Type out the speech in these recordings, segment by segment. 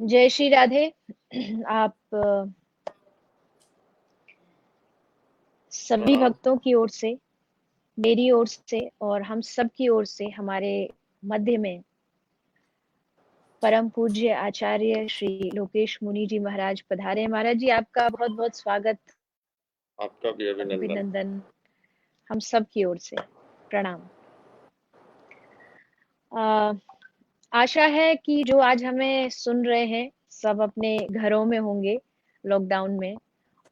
जय श्री राधे। आप सभी भक्तों की ओर से, मेरी ओर से और हम सब की ओर से हमारे मध्य में परम पूज्य आचार्य श्री लोकेश मुनि जी महाराज पधारे। महाराज जी, आपका बहुत बहुत स्वागत, आपका भी अभिनंदन हम सब की ओर से प्रणाम। आशा है कि जो आज हमें सुन रहे हैं सब अपने घरों में होंगे लॉकडाउन में,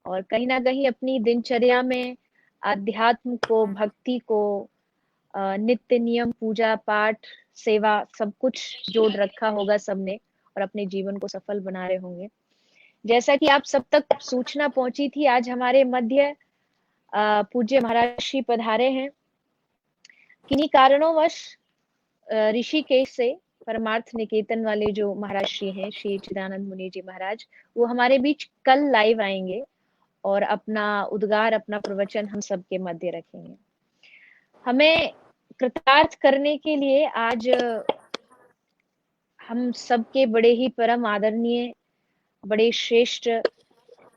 और कहीं ना कहीं अपनी दिनचर्या में आध्यात्म को, भक्ति को, नित्य नियम, पूजा पाठ, सेवा सब कुछ जोड़ रखा होगा सबने और अपने जीवन को सफल बना रहे होंगे। जैसा कि आप सब तक सूचना पहुंची थी, आज हमारे मध्य पूज्य महाराज श्री पधारे हैं। किन्हीं कारणोंवश ऋषिकेश से परमार्थ निकेतन वाले जो महाराज श्री हैं, श्री चिदानंद मुनि जी महाराज, वो हमारे बीच कल लाइव आएंगे और अपना उद्गार, अपना प्रवचन हम सबके मध्य रखेंगे। हमें कृतार्थ करने के लिए आज हम सबके बड़े ही परम आदरणीय, बड़े श्रेष्ठ,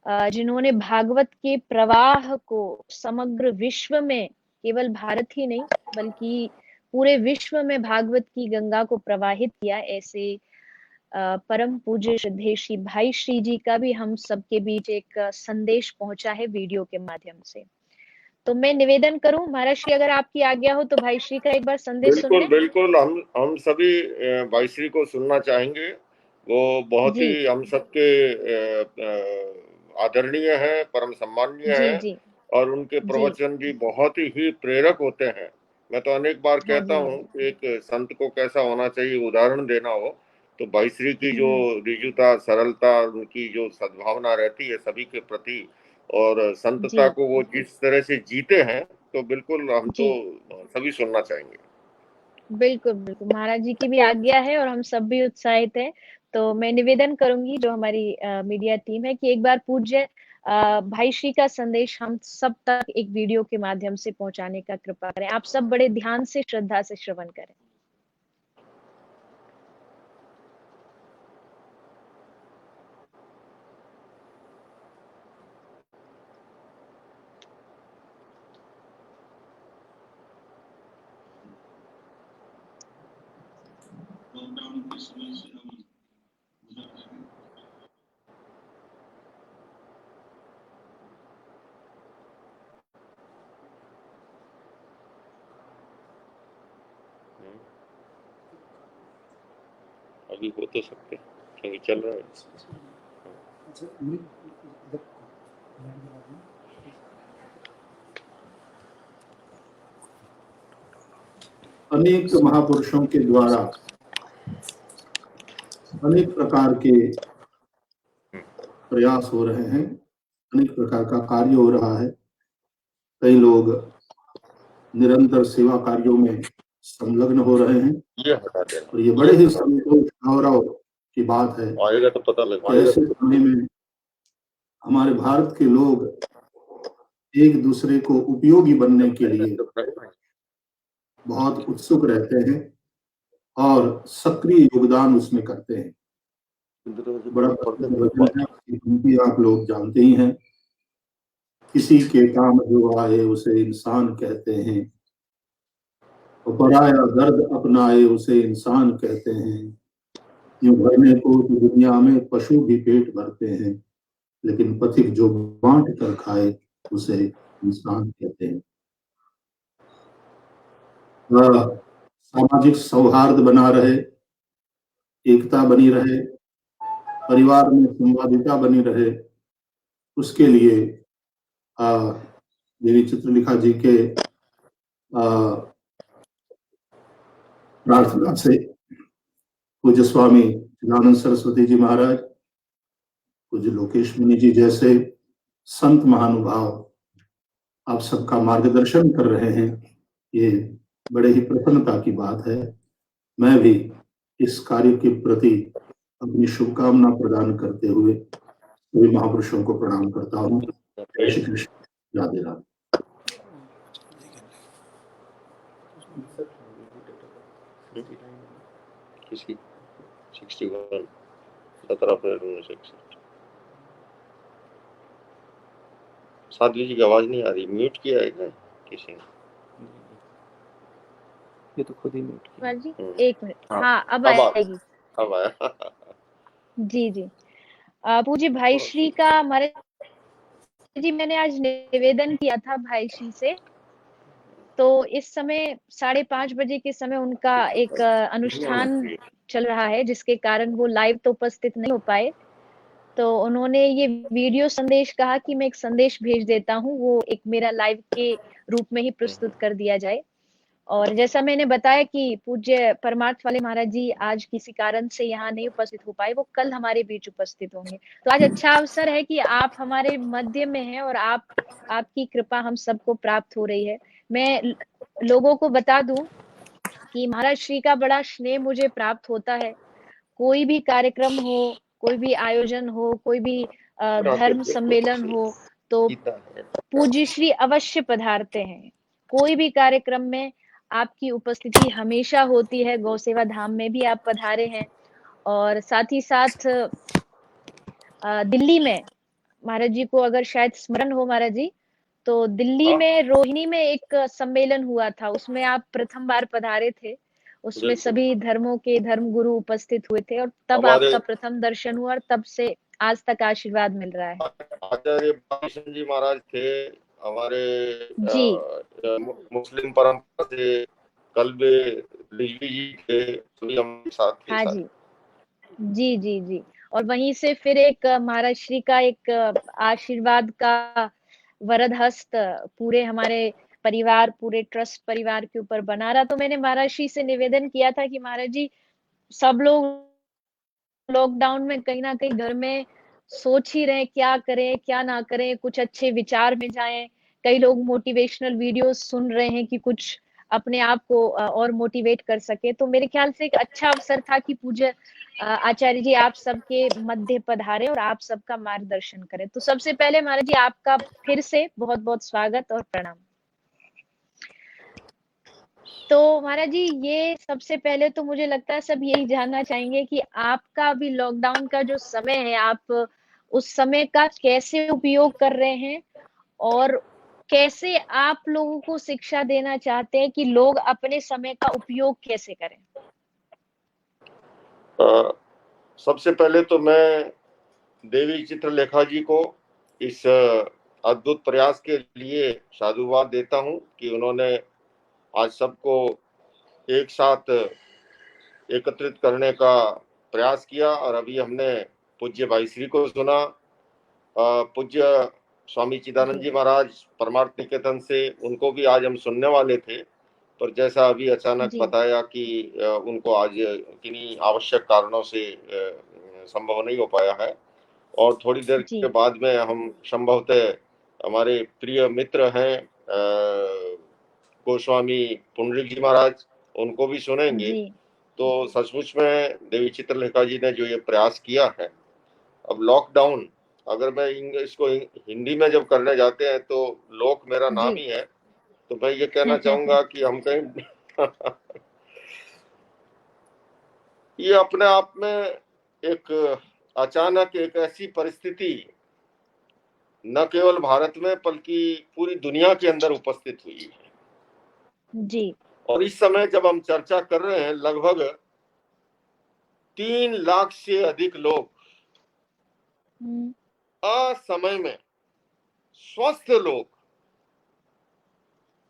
जिन्होंने भागवत के प्रवाह को समग्र विश्व में, केवल भारत ही नहीं बल्कि पूरे विश्व में भागवत की गंगा को प्रवाहित किया, ऐसे परम पूज्य श्रद्धेय श्री भाई श्री जी का भी हम सबके बीच एक संदेश पहुंचा है वीडियो के माध्यम से। तो मैं निवेदन करूं महाराज श्री, अगर आपकी आज्ञा हो तो भाई श्री का एक बार संदेश सुन लें। बिल्कुल हम सभी भाई श्री को सुनना चाहेंगे। वो बहुत ही हम सबके आदरणीय है, परम सम्माननीय है जी और उनके प्रवचन भी बहुत ही प्रेरक होते हैं। मैं तो अनेक बार कहता हूँ कि एक संत को कैसा होना चाहिए, उदाहरण देना हो तो भाई श्री की जो रिजुता, सरलता, उनकी जो सद्भावना रहती है सभी के प्रति और संतता को वो जिस तरह से जीते हैं, तो बिल्कुल हम तो सभी सुनना चाहेंगे। बिल्कुल बिल्कुल, महाराज जी की भी आज्ञा है और हम सब भी उत्साहित हैं। तो मैं निवेदन करूंगी जो हमारी मीडिया टीम है कि एक बार पूज्य भाई श्री का संदेश हम सब तक एक वीडियो के माध्यम से पहुंचाने का कृपा करें। आप सब बड़े ध्यान से, श्रद्धा से श्रवण करें। लॉकडाउन के समय से हम गुजर रहे हैं। अभी हो तो सकते क्योंकि चल रहा है। अनेक महापुरुषों के द्वारा अनेक प्रकार के प्रयास हो रहे हैं, अनेक प्रकार का कार्य हो रहा है। कई लोग निरंतर सेवा कार्यों में संलग्न हो रहे हैं और ये बड़े ही संतोष गौरव की बात है। आएगा तो पता लगेगा। ऐसे समय में हमारे भारत के लोग एक दूसरे को उपयोगी बनने के लिए बहुत उत्सुक रहते हैं और सक्रिय योगदान उसमें करते हैं। बड़ा वचन है, आप लोग जानते ही हैं, किसी के काम जो आए उसे इंसान कहते हैं, और पराया दर्द अपनाए उसे इंसान कहते हैं। यूं भरने को तो दुनिया में पशु भी पेट भरते हैं, लेकिन पथिक जो बांट कर खाए उसे इंसान कहते हैं। सामाजिक सौहार्द बना रहे, एकता बनी रहे, परिवार में संवादिता बनी रहे, उसके लिए देवी चित्रलेखा जी के प्रार्थना से पूज्य स्वामी चिदानंद सरस्वती जी महाराज, पूज्य लोकेश मुनि जी जैसे संत महानुभाव आप सबका मार्गदर्शन कर रहे हैं, ये बड़े ही प्रसन्नता की बात है। मैं भी इस कार्य के प्रति अपनी शुभकामना प्रदान करते हुए सभी महापुरुषों को प्रणाम करता हूँ। जय श्री कृष्ण, राधे राधे। किसकी 61 17 अप्रैल 1961। साध्वी जी की आवाज नहीं आ रही, म्यूट किया है क्या किसी ने? ये तो खुद ही म्यूट किया। जी 1 मिनट, हाँ अब अब आएगी। अब आया। जी जी। पूज्य भाई श्री का हमारे जी मैंने आज निवेदन किया था भाई श्री से, तो इस समय 5:30 बजे के समय उनका एक अनुष्ठान चल रहा है, जिसके कारण वो लाइव तो उपस्थित नहीं हो पाए। तो उन्होंने ये वीडियो संदेश कहा कि मैं एक संदेश भेज देता हूँ, वो एक मेरा लाइव के रूप में ही प्रस्तुत कर दिया जाए। और जैसा मैंने बताया कि पूज्य परमार्थ वाले महाराज जी आज किसी कारण से यहाँ नहीं उपस्थित हो पाए, वो कल हमारे बीच उपस्थित होंगे। तो आज अच्छा अवसर है कि आप हमारे मध्य में हैं और आपकी कृपा हम सबको प्राप्त हो रही है। मैं लोगों को बता दूं कि महाराज श्री का बड़ा स्नेह मुझे प्राप्त होता है। कोई भी कार्यक्रम हो, कोई भी आयोजन हो, कोई भी धर्म सम्मेलन हो, तो पूज्य श्री अवश्य पधारते हैं। कोई भी कार्यक्रम में आपकी उपस्थिति हमेशा होती है। गौ सेवा धाम में भी आप पधारे हैं और साथ ही साथ दिल्ली में महाराज जी को अगर शायद स्मरण हो महाराज जी, तो दिल्ली में रोहिणी में एक सम्मेलन हुआ था, उसमें आप प्रथम बार पधारे थे। उसमें सभी धर्मों के धर्म गुरु उपस्थित हुए थे और तब आपका प्रथम दर्शन हुआ और तब से आज तक आशीर्वाद मिल रहा है। आचार्य बालकृष्ण जी महाराज थे हमारे जी मुस्लिम परंपरा से, कल्बे रिजवी जी थे, सभी हम साथ थे। हाँ जी जी जी जी। और वहीं से फिर एक महाराज श्री का एक आशीर्वाद का वरद हस्त पूरे हमारे परिवार, पूरे ट्रस्ट परिवार के ऊपर बना रहा। तो मैंने महाराज श्री से निवेदन किया था कि महाराज जी, सब लोग लॉकडाउन में कहीं ना कहीं घर में सोच ही रहे क्या करें क्या ना करें, कुछ अच्छे विचार में जाएं। कई लोग मोटिवेशनल वीडियोस सुन रहे हैं कि कुछ अपने आप को और मोटिवेट कर सके। तो मेरे ख्याल से एक अच्छा अवसर था कि पूज्य आचार्य जी आप सबके मध्य पधारे और आप सबका मार्गदर्शन करें। तो सबसे पहले महाराज जी आपका फिर से बहुत बहुत स्वागत और प्रणाम। तो महाराज जी, ये सबसे पहले तो मुझे लगता है सब यही जानना चाहेंगे कि आपका अभी लॉकडाउन का जो समय है, आप उस समय का कैसे उपयोग कर रहे हैं और कैसे आप लोगों को शिक्षा देना चाहते हैं कि लोग अपने समय का उपयोग कैसे करें। सबसे पहले तो मैं देवी चित्रलेखा जी को इस अद्भुत प्रयास के लिए साधुवाद देता हूं कि उन्होंने आज सबको एक साथ एकत्रित करने का प्रयास किया। और अभी हमने पूज्य भाई श्री को सुना, पूज्य स्वामी चिदानंद जी महाराज परमार्थ निकेतन से, उनको भी आज हम सुनने वाले थे, पर जैसा अभी अचानक बताया कि उनको आज किन्हीं आवश्यक कारणों से संभव नहीं हो पाया है। और थोड़ी देर के बाद में हम संभवतः हमारे प्रिय मित्र हैं गोस्वामी पुंडरीक जी महाराज, उनको भी सुनेंगे। तो सचमुच में देवी चित्रलेखा जी ने जो ये प्रयास किया है, अब लॉकडाउन, अगर मैं इसको हिंदी में जब करने जाते हैं तो लोक मेरा नाम ही है, तो मैं ये कहना चाहूंगा कि हम कहीं ये अपने आप में एक अचानक एक ऐसी परिस्थिति न केवल भारत में बल्कि पूरी दुनिया के अंदर उपस्थित हुई है जी। और इस समय जब हम चर्चा कर रहे हैं, लगभग 3 लाख से अधिक लोग असमय में स्वस्थ लोग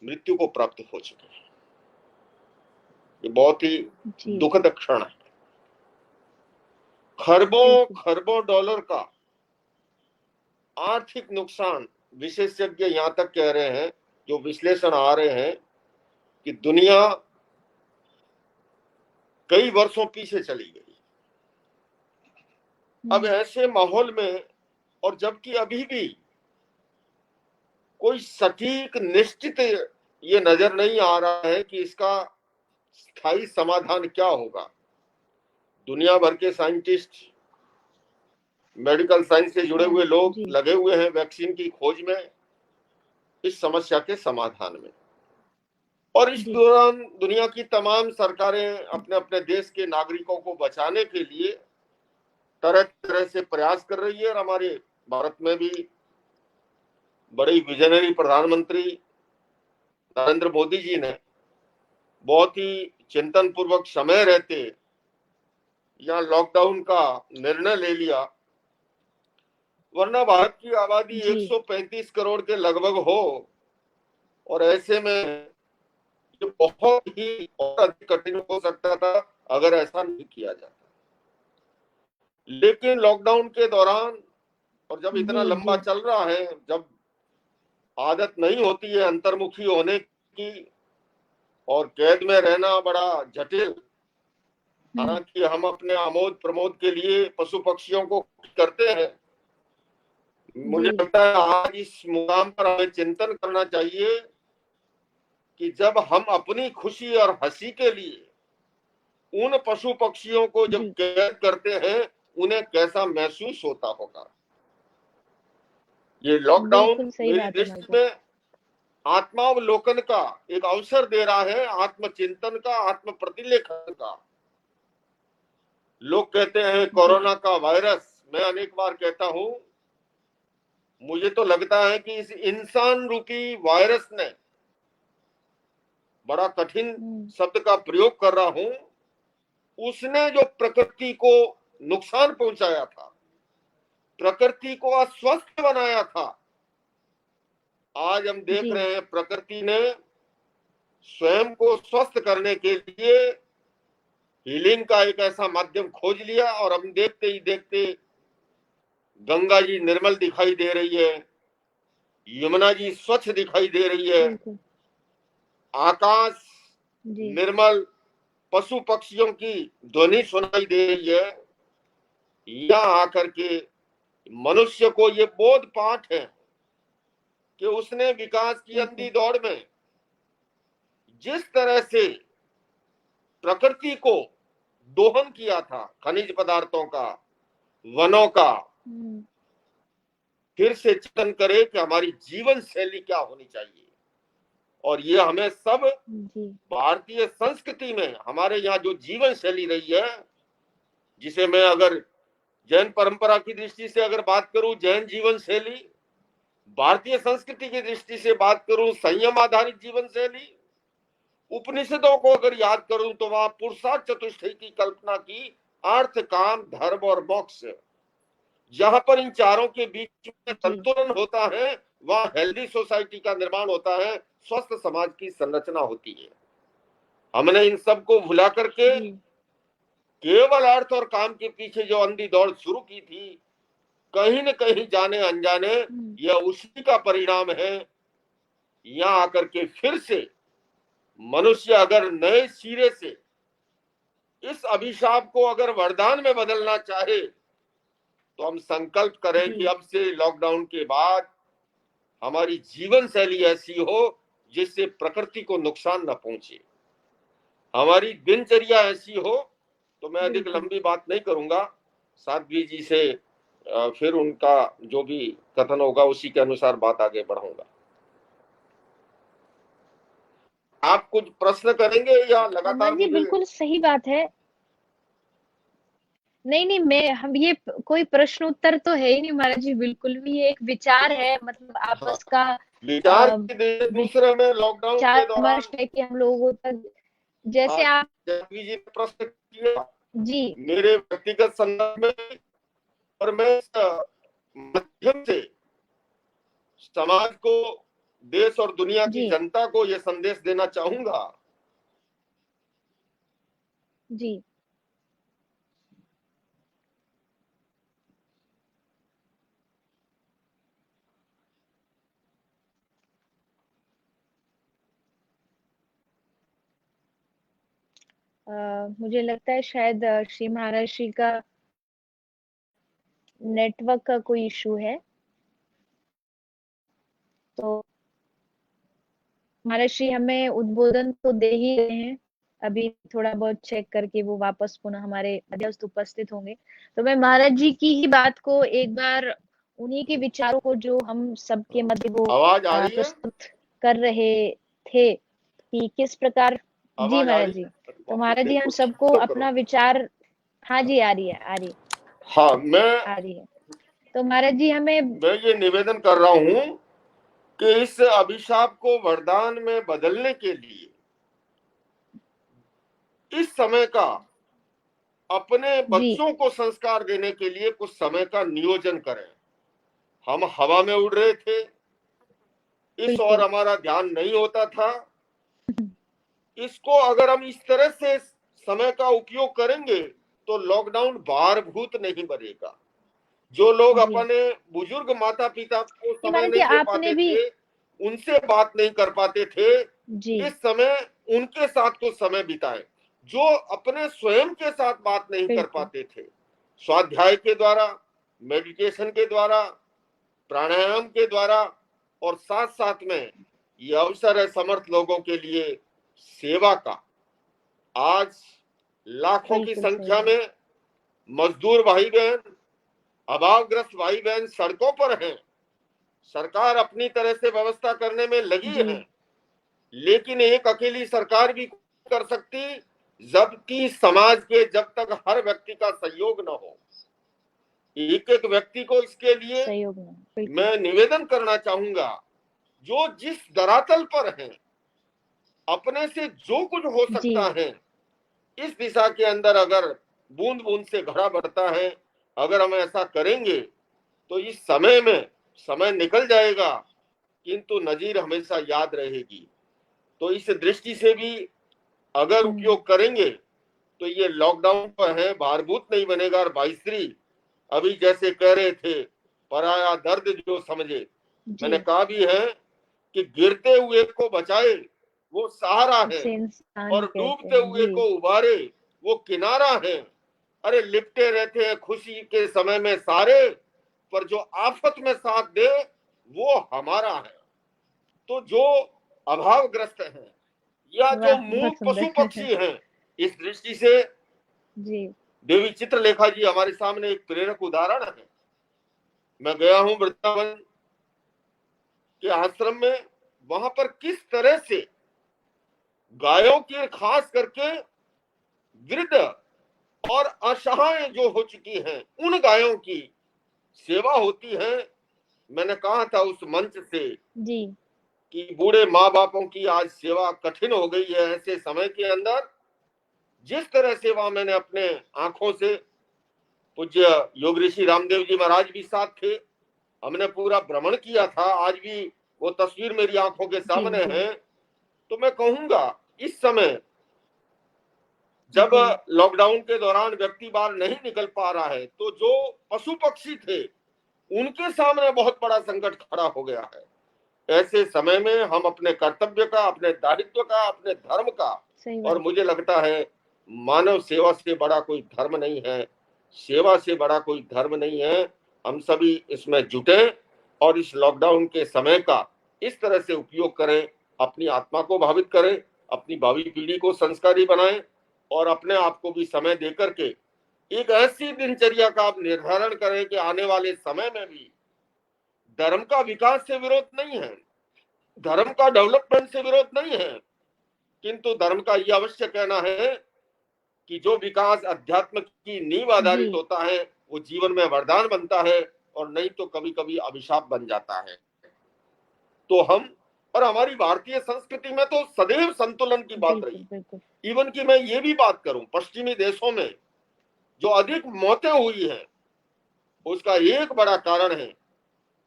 मृत्यु को प्राप्त हो चुके हैं। ये बहुत ही दुखद क्षण है। खरबों डॉलर का आर्थिक नुकसान, विशेषज्ञ यहां तक कह रहे हैं, जो विश्लेषण आ रहे हैं कि दुनिया कई वर्षों पीछे चली गई। अब ऐसे माहौल में, और जबकि अभी भी कोई सटीक निश्चित ये नजर नहीं आ रहा है कि इसका स्थायी समाधान क्या होगा। दुनिया भर के साइंटिस्ट, मेडिकल साइंस से जुड़े हुए लोग लगे हुए हैं वैक्सीन की खोज में, इस समस्या के समाधान में। और इस दौरान दुनिया की तमाम सरकारें अपने अपने देश के नागरिकों को बचाने के लिए तरह तरह से प्रयास कर रही है। और हमारे भारत में भी बड़ी विजनरी प्रधानमंत्री नरेंद्र मोदी जी ने बहुत ही चिंतन पूर्वक समय रहते यहाँ लॉकडाउन का निर्णय ले लिया, वरना भारत की आबादी 135 करोड़ के लगभग हो और ऐसे में ये बहुत ही और अधिक कठिन हो सकता था अगर ऐसा नहीं किया जाता। लेकिन लॉकडाउन के दौरान और जब इतना लंबा चल रहा है, जब आदत नहीं होती है अंतर्मुखी होने की और कैद में रहना बड़ा जटिल, हालांकि हम अपने आमोद प्रमोद के लिए पशु पक्षियों को करते हैं, मुझे लगता है आज इस मुकाम पर हमें चिंतन करना चाहिए कि जब हम अपनी खुशी और हंसी के लिए उन पशु पक्षियों को जब कैद करते हैं उन्हें कैसा महसूस होता होगा। ये लॉकडाउन मेरी दृष्टि में आत्मावलोकन का एक अवसर दे रहा है, आत्मचिंतन का, आत्म प्रतिलेखन का। लोग कहते हैं कोरोना का वायरस, मैं अनेक बार कहता हूं मुझे तो लगता है कि इस इंसान रूपी वायरस ने, बड़ा कठिन शब्द का प्रयोग कर रहा हूं, उसने जो प्रकृति को नुकसान पहुंचाया था, प्रकृति को अस्वस्थ बनाया था, आज हम देख रहे हैं प्रकृति ने स्वयं को स्वस्थ करने के लिए हीलिंग का एक ऐसा माध्यम खोज लिया और हम देखते ही देखते गंगा जी निर्मल दिखाई दे रही है, यमुना जी स्वच्छ दिखाई दे रही है, आकाश निर्मल, पशु पक्षियों की ध्वनि सुनाई दे रही है। यहाँ आकर के मनुष्य को ये बोध पाठ है कि उसने विकास की अंधी दौड़ में जिस तरह से प्रकृति को दोहन किया था, खनिज पदार्थों का, वनों का, फिर से चिंतन करे कि हमारी जीवन शैली क्या होनी चाहिए। और ये हमें सब भारतीय संस्कृति में हमारे यहाँ जो जीवन शैली रही है, जिसे मैं अगर जैन परंपरा की दृष्टि से अगर बात करूं जैन जीवन शैली, भारतीय संस्कृति की दृष्टि से बात करूं संयम आधारित जीवन शैली, उपनिषदों को अगर याद करूं तो वहां पुरुषार्थ चतुष्टय की कल्पना की, अर्थ काम धर्म और मोक्ष, जहां पर इन चारों के बीच में संतुलन होता है वहां हेल्दी सोसाइटी का निर्माण होता है, स्वस्थ समाज की संरचना होती है। हमने इन सब को भुला करके केवल अर्थ और काम के पीछे जो अंधी दौड़ शुरू की थी, कहीं न कहीं जाने अनजाने यह उसी का परिणाम है। यहाँ आकर के फिर से मनुष्य अगर नए सिरे से इस अभिशाप को अगर वरदान में बदलना चाहे तो हम संकल्प करें कि अब से लॉकडाउन के बाद हमारी जीवन शैली ऐसी हो जिससे प्रकृति को नुकसान न पहुंचे, हमारी दिनचर्या ऐसी हो। तो मैं अधिक लंबी बात नहीं करूंगा, साध्वी जी से फिर उनका जो भी कथन होगा उसी के अनुसार बात आगे बढ़ाऊंगा। आप कुछ प्रश्न करेंगे या लगातार? जी बिल्कुल सही बात है। नहीं मैं हम ये कोई प्रश्न उत्तर तो है ही नहीं महाराज जी, बिल्कुल भी एक विचार है, मतलब आपस का विचार दूसरे में लॉकडाउन के दौरान है कि हम लोगों तक, जैसे आप जी प्रश्न किया जी मेरे व्यक्तिगत संदर्भ में, और मैं माध्यम से समाज को, देश और दुनिया की जनता को यह संदेश देना चाहूंगा जी मुझे लगता है शायद श्री महाराज श्री का नेटवर्क का कोई इशू है, तो महाराज श्री हमें उद्बोधन तो दे ही रहे हैं, अभी थोड़ा बहुत चेक करके वो वापस पुनः हमारे मध्य उपस्थित होंगे। तो मैं महाराज जी की ही बात को एक बार, उन्हीं के विचारों को जो हम सबके मध्य वो प्रस्तुत कर रहे थे कि किस प्रकार, जी महाराज जी, तो महाराज जी हम सबको अपना विचार, हाँ जी आ रही है हाँ, आ रही है। तो महाराज जी हमें मैं ये निवेदन कर रहा हूं कि इस अभिशाप को वरदान में बदलने के लिए इस समय का अपने जी बच्चों को संस्कार देने के लिए कुछ समय का नियोजन करें। हम हवा में उड़ रहे थे, इस और बिल्कुल हमारा ध्यान नहीं होता था। इसको अगर हम इस तरह से समय का उपयोग करेंगे तो लॉकडाउन भारभूत नहीं बनेगा। जो लोग जी अपने बुजुर्ग माता पिता को नहीं समय महाराज जी नहीं दे आपने पाते भी थे, उनसे बात नहीं कर पाते थे, जी इस समय उनके साथ कुछ समय बिताए। जो अपने स्वयं के साथ बात नहीं कर बिल्कुल पाते थे, स्वाध्याय के द्वारा, मेडिटेशन के द्वारा, प्राणायाम के द्वारा, और साथ साथ में ये अवसर है समर्थ लोगों के लिए सेवा का। आज लाखों की बिल्कुल सही संख्या बात में मजदूर भाई बहन, अभावग्रस्त भाई बहन सड़कों पर हैं। सरकार अपनी तरह से व्यवस्था करने में लगी जी है, लेकिन एक अकेली सरकार भी कर सकती जबकि समाज के जब तक हर व्यक्ति का सहयोग न हो। एक एक व्यक्ति को इसके लिए सहयोग में बिल्कुल मैं निवेदन करना चाहूंगा, जो जिस धरातल पर है अपने से जो कुछ हो जी सकता है इस दिशा के अंदर अगर बूंद बूंद से घड़ा बढ़ता है, अगर हम ऐसा करेंगे तो इस समय में समय निकल जाएगा किंतु नजीर हमेशा याद रहेगी। तो इस दृष्टि से भी अगर उपयोग करेंगे तो ये लॉकडाउन पर है भारभूत नहीं बनेगा। और भाईश्री अभी जैसे कह रहे थे, पराया दर्द जो समझे, मैंने जी कहा भी है कि गिरते हुए को बचाए वो सहारा है, से इंसान और कहते डूबते हैं हुए जी को उबारे वो किनारा है। अरे लिपटे रहते हैं खुशी के समय में सारे, पर जो आफत में साथ दे वो हमारा है। तो जो अभावग्रस्त हैं या जो वाह बहुत मूक पशु सुंदर पक्षी हैं, इस दृष्टि से जी देवी चित्रलेखा जी हमारे सामने एक प्रेरक उदाहरण है। मैं गया हूं वृंदावन के आश्रम में, वहां पर किस तरह से गायों की, खास करके वृद्ध और असहाय जो हो चुकी हैं उन गायों की सेवा होती है। मैंने कहा था उस मंच से जी कि बूढ़े माँ बापों की आज सेवा कठिन हो गई है। ऐसे समय के अंदर जिस तरह सेवा मैंने अपने आंखों से, पूज्य योग ऋषि रामदेव जी महाराज भी साथ थे, हमने पूरा भ्रमण किया था, आज भी वो तस्वीर मेरी आंखों के जी सामने जी है। तो मैं कहूंगा इस समय जब जी लॉकडाउन के दौरान व्यक्ति बाहर नहीं निकल पा रहा है, तो जो पशु पक्षी थे उनके सामने बहुत बड़ा संकट खड़ा हो गया है। ऐसे समय में हम अपने कर्तव्य का, अपने दायित्व का, अपने धर्म का, सही और बात मुझे लगता है मानव सेवा से बड़ा कोई धर्म नहीं है, सेवा से बड़ा कोई धर्म नहीं है। हम सभी इसमें जुटे और इस लॉकडाउन के समय का इस तरह से उपयोग करें, अपनी आत्मा को भावित करें, अपनी भावी पीढ़ी को संस्कारी बनाएं, और अपने आप को भी समय देकर के एक ऐसी दिनचर्या का आप निर्धारण करें कि आने वाले समय में भी धर्म का विकास से विरोध नहीं है, धर्म का डेवलपमेंट से विरोध नहीं है, किंतु धर्म का यह अवश्य कहना है कि जो विकास अध्यात्म की नींव जी आधारित होता है वो जीवन में वरदान बनता है, और नहीं तो कभी कभी अभिशाप बन जाता है। तो हम, और हमारी भारतीय संस्कृति में तो सदैव संतुलन की बात बिल्कुल रही। बिल्कुल इवन कि मैं ये भी बात करूं, पश्चिमी देशों में जो अधिक मौतें हुई हैं उसका एक बड़ा कारण है,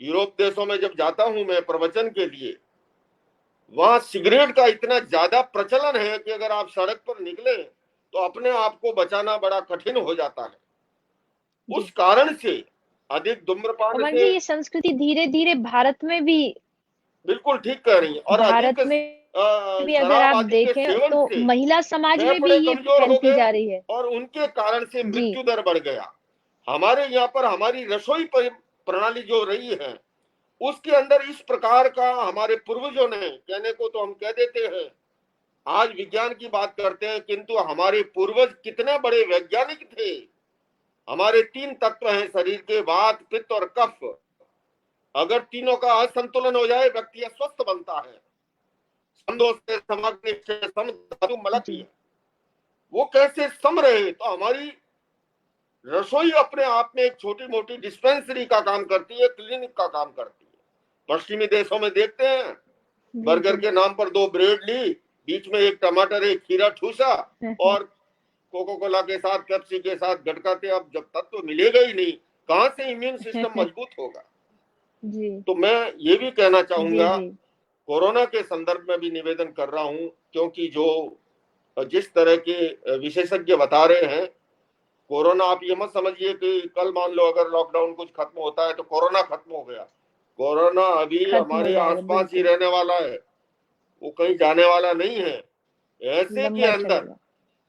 यूरोप देशों में जब जाता हूं मैं प्रवचन के लिए, वहां सिगरेट का इतना ज्यादा प्रचलन है कि अगर आप सड़क पर निकले तो अपने आप को बचाना बड़ा कठिन हो जाता है। जी उस कारण से अधिक और धूम्रपान मान जी से, ये संस्कृति धीरे धीरे भारत में भी बिल्कुल ठीक कह रही है, और अधिक भारत में भी अगर शराब आप आदि के देखें सेवन तो से महिला समाज में भी फेफड़े ये कमजोर हो फैलती गए जा रही है और उनके कारण से जी मृत्यु दर बढ़ गया। हमारे यहाँ पर हमारी रसोई प्रणाली जो रही है उसके अंदर इस प्रकार का हमारे पूर्वजों ने, कहने को तो हम कह देते हैं आज विज्ञान की बात करते हैं, किंतु हमारे पूर्वज कितने बड़े वैज्ञानिक थे। हमारे 3 तत्व हैं शरीर के, वात पित्त और कफ। अगर तीनों का असंतुलन हो जाए व्यक्ति अस्वस्थ बनता है। धातु मलती जी है, वो कैसे सम रहे। तो हमारी रसोई अपने आप में एक छोटी मोटी डिस्पेंसरी का काम करती है, क्लिनिक का काम करती है। पश्चिमी देशों में देखते हैं, बर्गर के नाम पर 2 ब्रेड ली, बीच में एक टमाटर एक खीरा ठूसा और कोको कोला के साथ पेप्सी के साथ गटकाते। अब जब तक तो मिलेगा ही नहीं, कहां से इम्यून सिस्टम मजबूत होगा। जी तो मैं ये भी कहना जी चाहूंगा, जी कोरोना के संदर्भ में भी निवेदन कर रहा हूं, क्योंकि जो जिस तरह के विशेषज्ञ बता रहे हैं, कोरोना आप ये मत समझिए कि कल मान लो अगर लॉकडाउन कुछ खत्म होता है तो कोरोना खत्म हो गया। कोरोना अभी खत्म हो हमारे जाएगा, आसपास ही बिल्कुल रहने वाला है, वो कहीं जाने वाला नहीं है ऐसे के लंबा अंदर। चलेगा।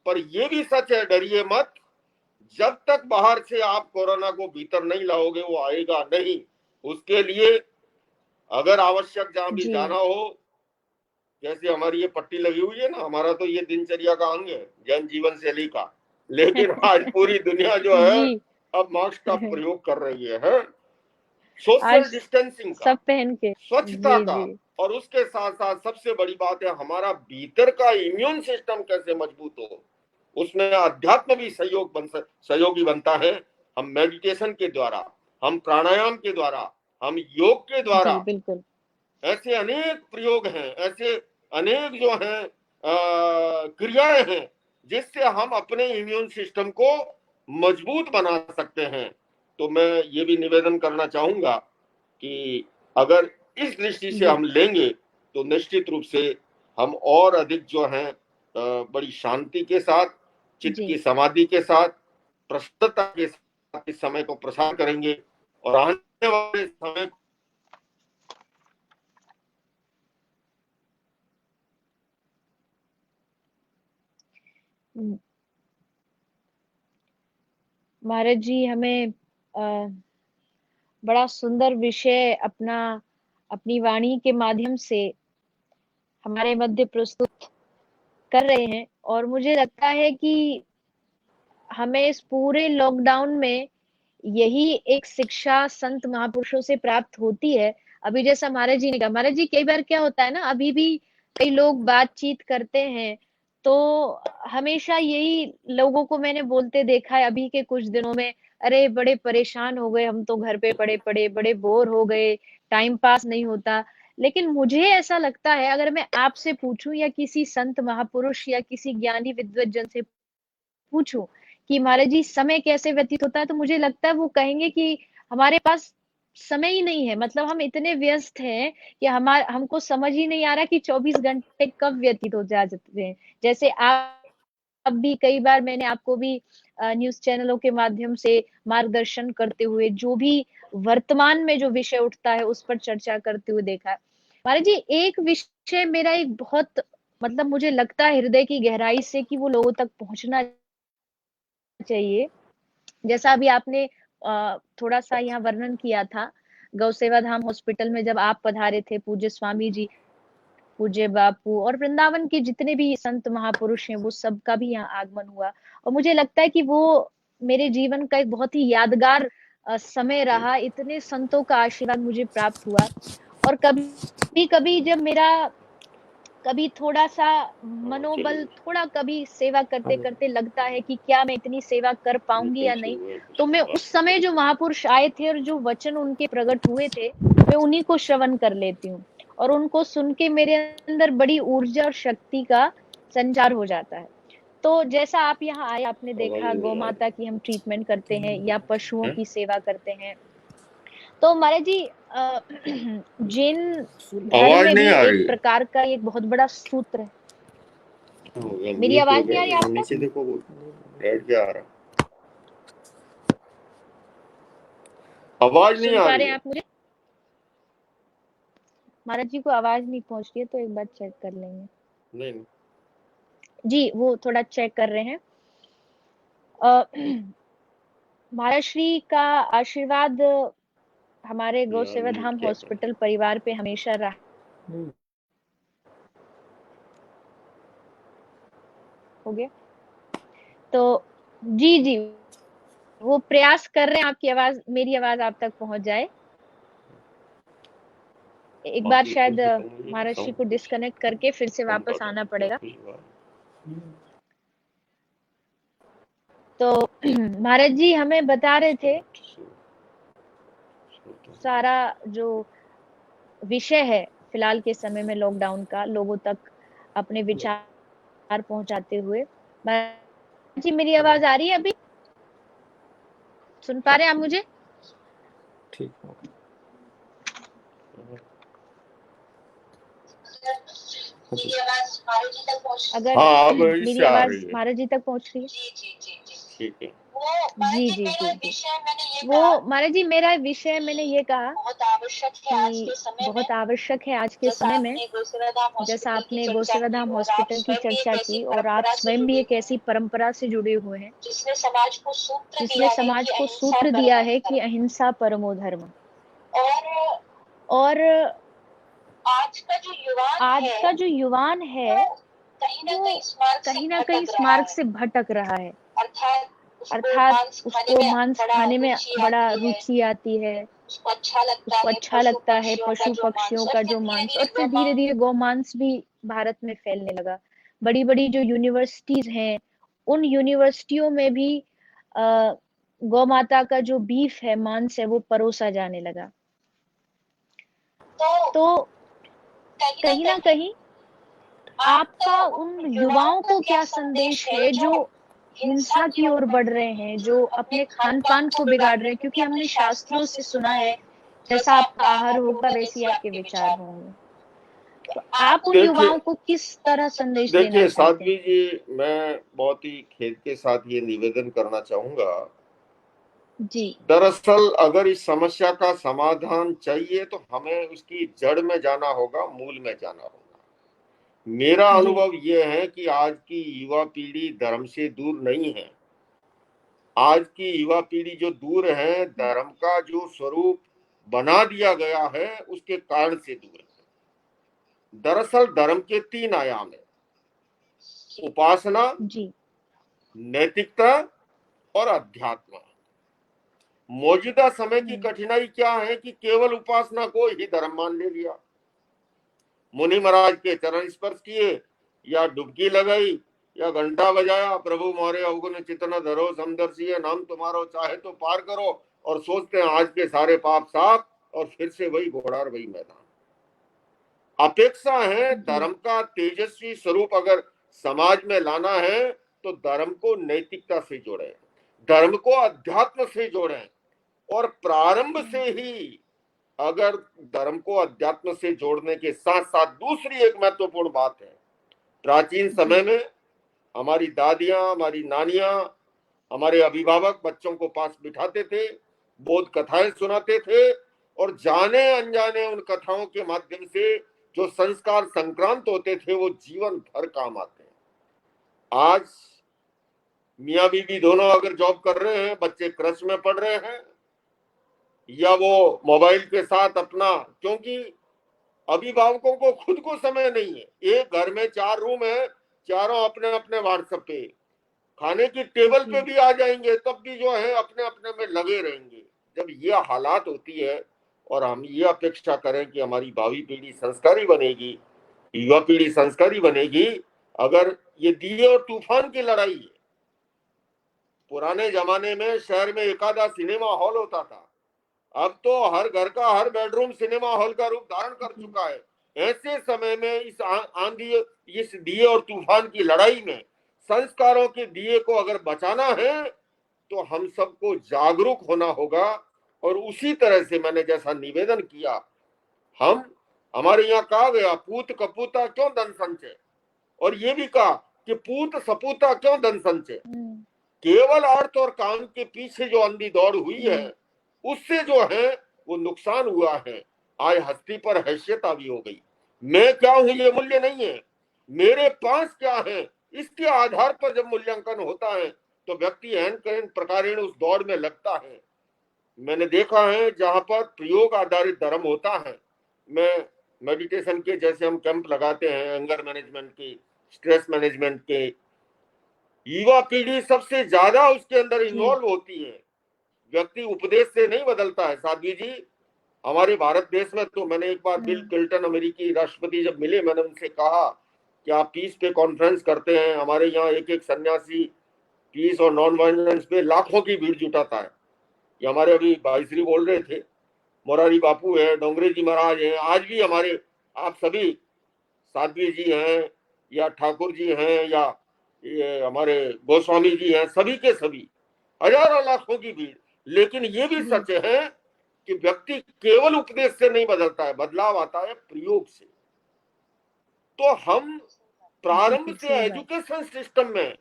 पर ये भी सच है, डरिए मत, जब तक बाहर से आप कोरोना को भीतर नहीं लाओगे वो आएगा नहीं। उसके लिए अगर आवश्यक जहां भी जी जाना हो, जैसे हमारी ये पट्टी लगी हुई है ना, हमारा तो ये दिनचर्या का अंग है, जन जीवन शैली का। लेकिन आज पूरी दुनिया जो है जी अब मास्क का प्रयोग कर रही है सोशल आज डिस्टेंसिंग का, सब पहन के। स्वच्छता जी का। जी और उसके साथ साथ सबसे बड़ी बात है, हमारा भीतर का इम्यून सिस्टम कैसे मजबूत हो, उसमें अध्यात्म भी सहयोगी बनता है। हम मेडिटेशन के द्वारा, हम प्राणायाम के द्वारा, हम योग के जी द्वारा, बिल्कुल ऐसे अनेक प्रयोग हैं, ऐसे अनेक जो हैं क्रियाएं हैं जिससे हम अपने इम्यून सिस्टम को मजबूत बना सकते हैं। तो मैं ये भी निवेदन करना चाहूंगा कि अगर इस दृष्टि से जी हम लेंगे तो निश्चित रूप से हम और अधिक जो है बड़ी शांति के साथ, चित्त जी की समाधि के साथ, प्रसन्नता के साथ इस समय को प्रसार करेंगे और आने वाले समय महाराज जी हमें बड़ा सुंदर विषय अपनी वाणी के माध्यम से हमारे मध्य प्रस्तुत कर रहे हैं। और मुझे लगता है कि हमें इस पूरे लॉकडाउन में यही एक शिक्षा संत महापुरुषों से प्राप्त होती है। अभी जैसा महाराज जी ने कहा, महाराज जी कई बार क्या होता है ना, अभी भी कई लोग बातचीत करते हैं तो हमेशा यही लोगों को मैंने बोलते देखा है अभी के कुछ दिनों में, अरे बड़े परेशान हो गए हम तो, घर पे पड़े पड़े बड़े बोर हो गए, टाइम पास नहीं होता। लेकिन मुझे ऐसा लगता है, अगर मैं आपसे पूछूं या किसी संत महापुरुष या किसी ज्ञानी विद्वत से पूछूं कि महाराज जी समय कैसे व्यतीत होता है, तो मुझे लगता है वो कहेंगे कि हमारे पास समय ही नहीं है। मतलब हम इतने व्यस्त हैं कि हमको समझ ही नहीं आ रहा कि 24 घंटे कब व्यतीत हो जाते हैं। जैसे आप अब भी कई बार मैंने आपको भी न्यूज़ चैनलों के माध्यम से मार्गदर्शन करते हुए जो भी वर्तमान में जो विषय उठता है उस पर चर्चा करते हुए देखा है। महाराज जी एक विषय मेरा एक बहुत, मतलब मुझे लगता है हृदय की गहराई से कि वो लोगों तक पहुंचना चाहिए। जैसा अभी आपने थोड़ा सा यहाँ वर्णन किया था, गौ सेवा धाम हॉस्पिटल में जब आप पधारे थे, पूज्य स्वामी जी, पूज्य बापू और वृंदावन के जितने भी संत महापुरुष हैं वो सबका भी यहाँ आगमन हुआ। और मुझे लगता है कि वो मेरे जीवन का एक बहुत ही यादगार समय रहा। इतने संतों का आशीर्वाद मुझे प्राप्त हुआ। और कभी कभी जब मेरा कभी थोड़ा सा मनोबल थोड़ा कभी सेवा करते करते लगता है कि क्या मैं इतनी सेवा कर पाऊंगी या नहीं, तो मैं उस समय जो महापुरुष आए थे और जो वचन उनके प्रकट हुए थे, मैं उन्हीं को श्रवण कर लेती हूँ। और उनको सुन के मेरे अंदर बड़ी ऊर्जा और शक्ति का संचार हो जाता है। तो जैसा आप यहाँ आए, आपने देखा गौ माता की हम ट्रीटमेंट करते हैं या पशुओं की सेवा करते हैं। तो महाराज जी जैन धर्म आवाज में नहीं भी आ एक रही है। प्रकार का एक बहुत बड़ा सूत्र है। मेरी म्यूट हो आवाज नहीं आ रही गया, आप तक? नीचे देखो रेड क्या आ रहा, आवाज नहीं सुन आ पा रही रहे हैं है। आप मुझे? महाराज जी को आवाज नहीं पहुंच रही है तो एक बार चेक कर लेंगे। नहीं जी वो थोड़ा चेक कर रहे हैं। अ, महाराज श्री का आशीर्वाद हमारे गौ यार सेवा म्यूट धाम क्या कर, हॉस्पिटल परिवार पे हमेशा रहा। हो गया तो जी जी वो प्रयास कर रहे हैं आपकी आवाज, मेरी आवाज आप तक पहुंच जाए। एक बार बाकी कम शायद से कम मुझे महाराज श्री साउंड को कुछ डिस्कनेक्ट करके फिर से कम वापस पता आना लगता है पड़ेगा। पिछली बार। तो महाराज जी हमें बता रहे थे सारा जो विषय है फिलहाल के समय में लॉकडाउन का, लोगों तक अपने विचार पहुंचाते हुए। महाराज जी मेरी आवाज आ रही है? अभी सुन पा रहे हैं आप मुझे? ठीक है। अगर हाँ, मेरी आवाज महाराज जी तक पहुंच रही है? ठीक है। जी जी जी जी। वो महाराज जी मेरा विषय मैंने ये कहा कि बहुत आवश्यक है आज के समय में, जैसा आपने गोसेवाधाम हॉस्पिटल की चर्चा की, और आप स्वयं भी एक ऐसी परंपरा से जुड़े हुए हैं जिसने समाज को सूत्र दिया है कि अहिंसा परमो धर्म। और आज का जो युवान है वो कहीं ना कहीं इस मार्ग से भटक रहा है, अर्थात उसको मांस खाने में बड़ा रुचि आती है, उसको अच्छा लगता है पशु पक्षियों का जो मांस, और फिर धीरे धीरे गौ मांस भी भारत में फैलने लगा। बड़ी बड़ी जो यूनिवर्सिटीज हैं, उन यूनिवर्सिटियों में भी गौ माता का जो बीफ है, मांस है, वो परोसा जाने लगा। तो कहीं ना कहीं आपका उन युवाओं को क्या संदेश है जो हिंसा की ओर बढ़ रहे हैं, जो अपने खान पान को बिगाड़ रहे हैं? क्योंकि हमने शास्त्रों से सुना है जैसा आपका आहार होगा वैसे ही आपके विचार होंगे। तो आप उन युवाओं को किस तरह संदेश देना देखिए चाहते हैं? साध्वी जी, मैं बहुत ही खेद के साथ ये निवेदन करना चाहूंगा जी। दरअसल अगर इस समस्या का समाधान चाहिए तो हमें उसकी जड़ में जाना होगा, मूल में जाना होगा। मेरा अनुभव यह है कि आज की युवा पीढ़ी धर्म से दूर नहीं है। आज की युवा पीढ़ी जो दूर है, धर्म का जो स्वरूप बना दिया गया है उसके कारण से दूर है। दरअसल धर्म के 3 आयाम है: उपासना, नैतिकता और अध्यात्म। मौजूदा समय की कठिनाई क्या है कि केवल उपासना को ही धर्म मान ले लिया। मुनि महाराज के चरण स्पर्श किए, या डुबकी लगाई, या घंटा बजाया, प्रभु मोरे अवगुण चितन धरो समदर्शी नाम तुम्हारो चाहे तो पार करो, और सोचते हैं आज के सारे पाप साफ, और फिर से वही घोड़ा और वही मैदान। अपेक्षा है धर्म का तेजस्वी स्वरूप अगर समाज में लाना है तो धर्म को नैतिकता से जोड़े, धर्म को अध्यात्म से जोड़े, और प्रारंभ से ही अगर धर्म को अध्यात्म से जोड़ने के साथ साथ दूसरी एक महत्वपूर्ण बात है, प्राचीन समय में हमारी दादियां, हमारी नानियां, हमारे अभिभावक बच्चों को पास बिठाते थे, बोध कथाएं सुनाते थे, और जाने अनजाने उन कथाओं के माध्यम से जो संस्कार संक्रांत होते थे वो जीवन भर काम आते हैं। आज मियां बीवी दोनों अगर जॉब कर रहे हैं, बच्चे क्रश में पढ़ रहे हैं, या वो मोबाइल के साथ अपना, क्योंकि अभिभावकों को खुद को समय नहीं है। एक घर में 4 रूम है, चारों अपने अपने व्हाट्सएप पे, खाने की टेबल पे भी आ जाएंगे तब भी जो है अपने अपने में लगे रहेंगे। जब ये हालात होती है और हम ये अपेक्षा करें कि हमारी भावी पीढ़ी संस्कारी बनेगी, युवा पीढ़ी संस्कारी बनेगी, अगर ये दिए और तूफान की लड़ाई है। पुराने जमाने में शहर में एक आधा सिनेमा हॉल होता था, अब तो हर घर का हर बेडरूम सिनेमा हॉल का रूप धारण कर चुका है। ऐसे समय में इस आंधी, इस दिए और तूफान की लड़ाई में संस्कारों के दिए को अगर बचाना है तो हम सबको जागरूक होना होगा। और उसी तरह से मैंने जैसा निवेदन किया, हमारे यहाँ कहा गया पूत कपूता क्यों धन संचय, और ये भी कहा कि पूत सपूता क्यों धन संचय। केवल अर्थ और काम के पीछे जो अंधी दौड़ हुई है उससे जो है वो नुकसान हुआ है। आज हस्ती पर हैसियत हावी हो गई। मैं क्या हूं ये मूल्य नहीं है, मेरे पास क्या है इसके आधार पर जब मूल्यांकन होता है तो व्यक्ति अहन प्रकारेण उस दौड़ में लगता है। मैंने देखा है जहां पर प्रयोग आधारित धर्म होता है, मैं मेडिटेशन के जैसे हम कैंप लगाते हैं, एंगर मैनेजमेंट के, स्ट्रेस मैनेजमेंट के, युवा पीढ़ी सबसे ज्यादा उसके अंदर इन्वॉल्व होती है। व्यक्ति उपदेश से नहीं बदलता है साध्वी जी। हमारे भारत देश में तो मैंने एक बार बिल क्लिंटन अमेरिकी राष्ट्रपति जब मिले, मैंने उनसे कहा कि आप पीस पे कॉन्फ्रेंस करते हैं, हमारे यहाँ एक एक सन्यासी पीस और नॉन वायलेंस पे लाखों की भीड़ जुटाता है। ये हमारे अभी भाईश्री बोल रहे थे, मोरारी बापू है, डोंगरे जी महाराज हैं, आज भी हमारे आप सभी साध्वी जी हैं या ठाकुर जी हैं या ये हमारे गोस्वामी जी हैं, सभी के सभी हजारों लाखों की भीड़। लेकिन ये भी सच है कि व्यक्ति केवल उपदेश से नहीं बदलता है, बदलाव आता है प्रयोग से। तो हम प्रारंभ से एजुकेशन सिस्टम में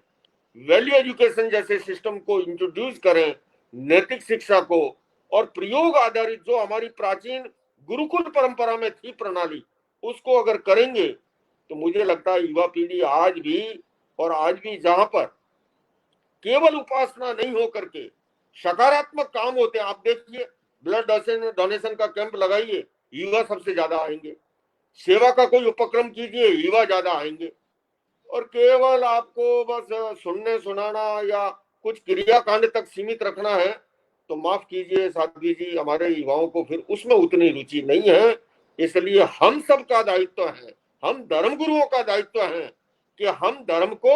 वैल्यू एजुकेशन जैसे सिस्टम को इंट्रोड्यूस करें, नैतिक शिक्षा को, और प्रयोग आधारित जो हमारी प्राचीन गुरुकुल परंपरा में थी प्रणाली, उसको अगर करेंगे तो मुझे लगता है युवा पीढ़ी आज भी जहां पर केवल उपासना नहीं हो करके सकारात्मक काम होते हैं, आप देखिए ब्लड डोनेशन का कैंप लगाइए, युवा सबसे ज्यादा आएंगे। सेवा का कोई उपक्रम कीजिए, युवा ज्यादा आएंगे। और केवल आपको बस सुनने सुनाना या कुछ क्रियाकांड तक सीमित रखना है तो माफ कीजिए साध्वी जी, हमारे युवाओं को फिर उसमें उतनी रुचि नहीं है। इसलिए हम सबका दायित्व है, हम धर्म गुरुओं का दायित्व है कि हम धर्म को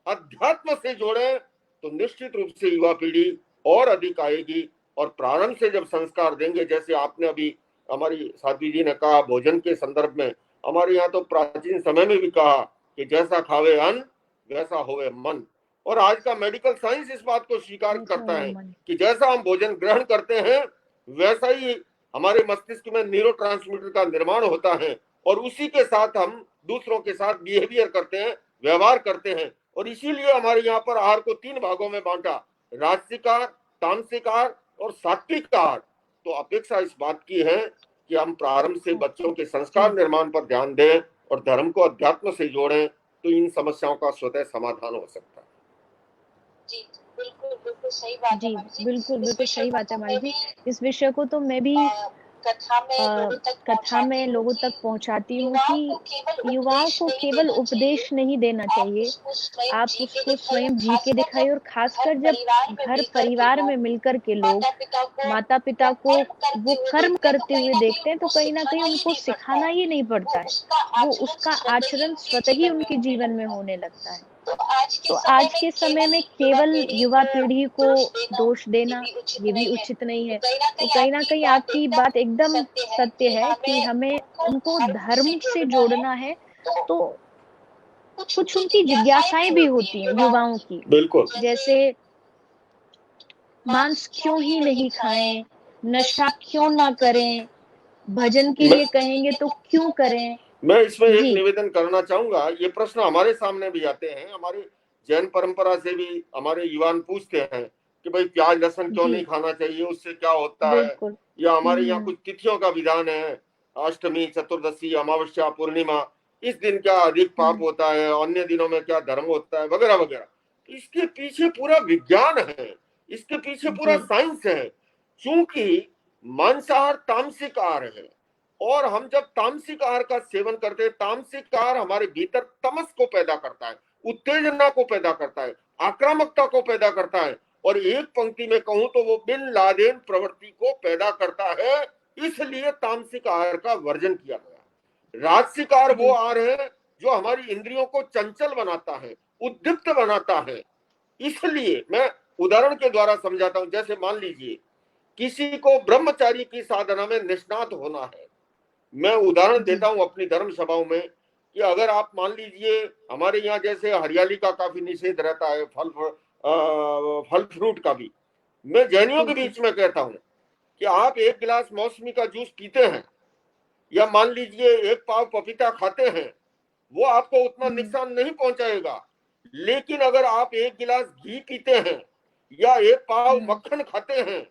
अध्यात्म से जोड़ें, तो निश्चित रूप से युवा पीढ़ी और अधिक आएगी। और प्रारंभ से जब संस्कार देंगे, जैसे आपने अभी हमारी साध्वी जी ने कहा भोजन के संदर्भ में, हमारे यहाँ तो प्राचीन समय में भी कहा कि जैसा खावे अन्न वैसा होवे मन। और आज का मेडिकल साइंस इस बात को स्वीकार करता है कि जैसा हम भोजन ग्रहण करते हैं वैसा ही हमारे मस्तिष्क में न्यूरोट्रांसमीटर का निर्माण होता है, और उसी के साथ हम दूसरों के साथ बिहेवियर करते हैं, व्यवहार करते हैं। और इसीलिए हमारे यहाँ पर आहार को 3 भागों में बांटा, राजसिक आहार, तामसिक आहार और सात्विक आहार। तो अपेक्षा इस बात की है कि हम प्रारंभ से बच्चों के संस्कार निर्माण पर ध्यान दें और धर्म को अध्यात्म से जोड़ें, तो इन समस्याओं का स्वतः समाधान हो सकता है। जी बिल्कुल सही बात है। बिल्कुल सही बात है माली जी। इस विषय को तो मैं भी कथा में लोगों तक पहुंचाती हूँ कि युवाओं को केवल उपदेश नहीं देना चाहिए, आप उसको स्वयं जी के दिखाइए। और खासकर जब घर परिवार में मिलकर के लोग माता पिता को वो कर्म करते हुए देखते हैं तो कहीं ना कहीं उनको सिखाना ही नहीं पड़ता है, वो उसका आचरण स्वतः ही उनके जीवन में होने लगता है। तो आज के समय में केवल युवा पीढ़ी को दोष देना ये भी उचित नहीं है। तो कहीं ना कहीं आपकी बात एकदम सत्य है कि हमें उनको धर्म से जोड़ना है। तो कुछ उनकी जिज्ञासाएं भी होती हैं युवाओं की, बिल्कुल, जैसे मांस क्यों ही नहीं खाएं, नशा क्यों ना करें, भजन के लिए कहेंगे तो क्यों करें। मैं इसमें एक निवेदन करना चाहूंगा। ये प्रश्न हमारे सामने भी आते हैं, हमारी जैन परंपरा से भी हमारे युवान पूछते हैं कि भाई प्याज लहसुन क्यों नहीं खाना चाहिए, उससे क्या होता है। या हमारे यहाँ कुछ तिथियों का विधान है, अष्टमी, चतुर्दशी, अमावस्या, पूर्णिमा, इस दिन क्या अधिक पाप होता है, अन्य दिनों में क्या धर्म होता है, वगैरह वगैरह। इसके पीछे पूरा विज्ञान है, इसके पीछे पूरा साइंस है। क्योंकि मांसाहार तामसिक आहार है, और हम जब तामसिक आहार का सेवन करते हैं, तामसिक आहार हमारे भीतर तमस को पैदा करता है, उत्तेजना को पैदा करता है, आक्रामकता को पैदा करता है, और एक पंक्ति में कहूं तो वो बिन लादेन प्रवृत्ति को पैदा करता है। इसलिए तामसिक आहार का वर्जन किया गया। राजसिक आहार वो आहार है जो हमारी इंद्रियों को चंचल बनाता है, उद्दीप्त बनाता है। इसलिए मैं उदाहरण के द्वारा समझाता हूं। जैसे मान लीजिए किसी को ब्रह्मचारी की साधना में निष्णात होना है। मैं उदाहरण देता हूं अपनी धर्म सभाओं में कि अगर आप मान लीजिए हमारे यहाँ जैसे हरियाली का काफी निषेध रहता है, फल फ्रूट का भी, मैं जैनियों के बीच में कहता हूं कि आप 1 गिलास मौसमी का जूस पीते हैं या मान लीजिए 1 पाव पपीता खाते हैं, वो आपको उतना नुकसान नहीं पहुंचाएगा। लेकिन अगर आप 1 गिलास घी पीते हैं या 1 पाव मक्खन खाते हैं,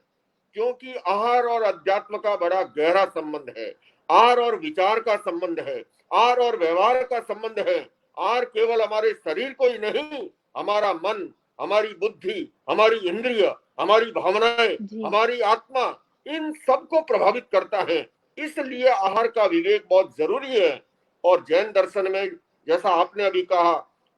क्योंकि आहार और अध्यात्म का बड़ा गहरा संबंध है, आहार और विचार का संबंध है, आहार और व्यवहार का संबंध है। आहार केवल हमारे शरीर को ही नहीं, हमारा मन, हमारी बुद्धि, हमारी इंद्रिय, हमारी भावनाएं, हमारी आत्मा, इन सबको प्रभावित करता है। इसलिए आहार का विवेक बहुत जरूरी है। और जैन दर्शन में जैसा आपने अभी कहा,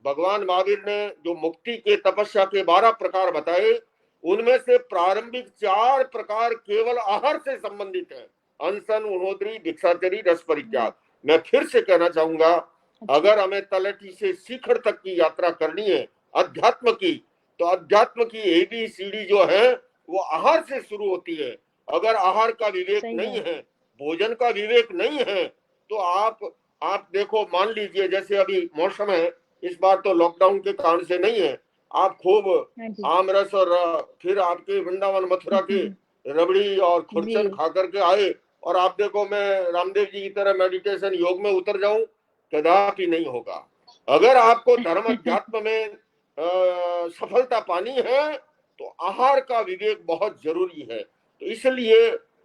भगवान महावीर ने जो मुक्ति के तपस्या के 12 प्रकार बताए, उनमें से प्रारंभिक 4 प्रकार केवल आहार से संबंधित है, अनशन, उन्होदरी, भिक्षाचरी, रस परित्याग। मैं फिर से कहना चाहूंगा, अगर हमें तलहटी से शिखर तक की यात्रा करनी है अध्यात्म की, तो तो अध्यात्म की ABCD जो है वो आहार से शुरू होती है। अगर आहार का विवेक नहीं है, भोजन का विवेक नहीं है, तो आप देखो, मान लीजिए जैसे अभी मौसम है, इस बार तो लॉकडाउन के कारण से नहीं है, आप खूब आमरस और फिर आपके वृंदावन मथुरा के रबड़ी और खुरचन खा करके आए, और आप देखो मैं रामदेव जी की तरह मेडिटेशन योग में उतर जाऊं, कदापि नहीं होगा। अगर आपको धर्म अध्यात्म में सफलता पानी है तो आहार का विवेक बहुत जरूरी है। तो इसलिए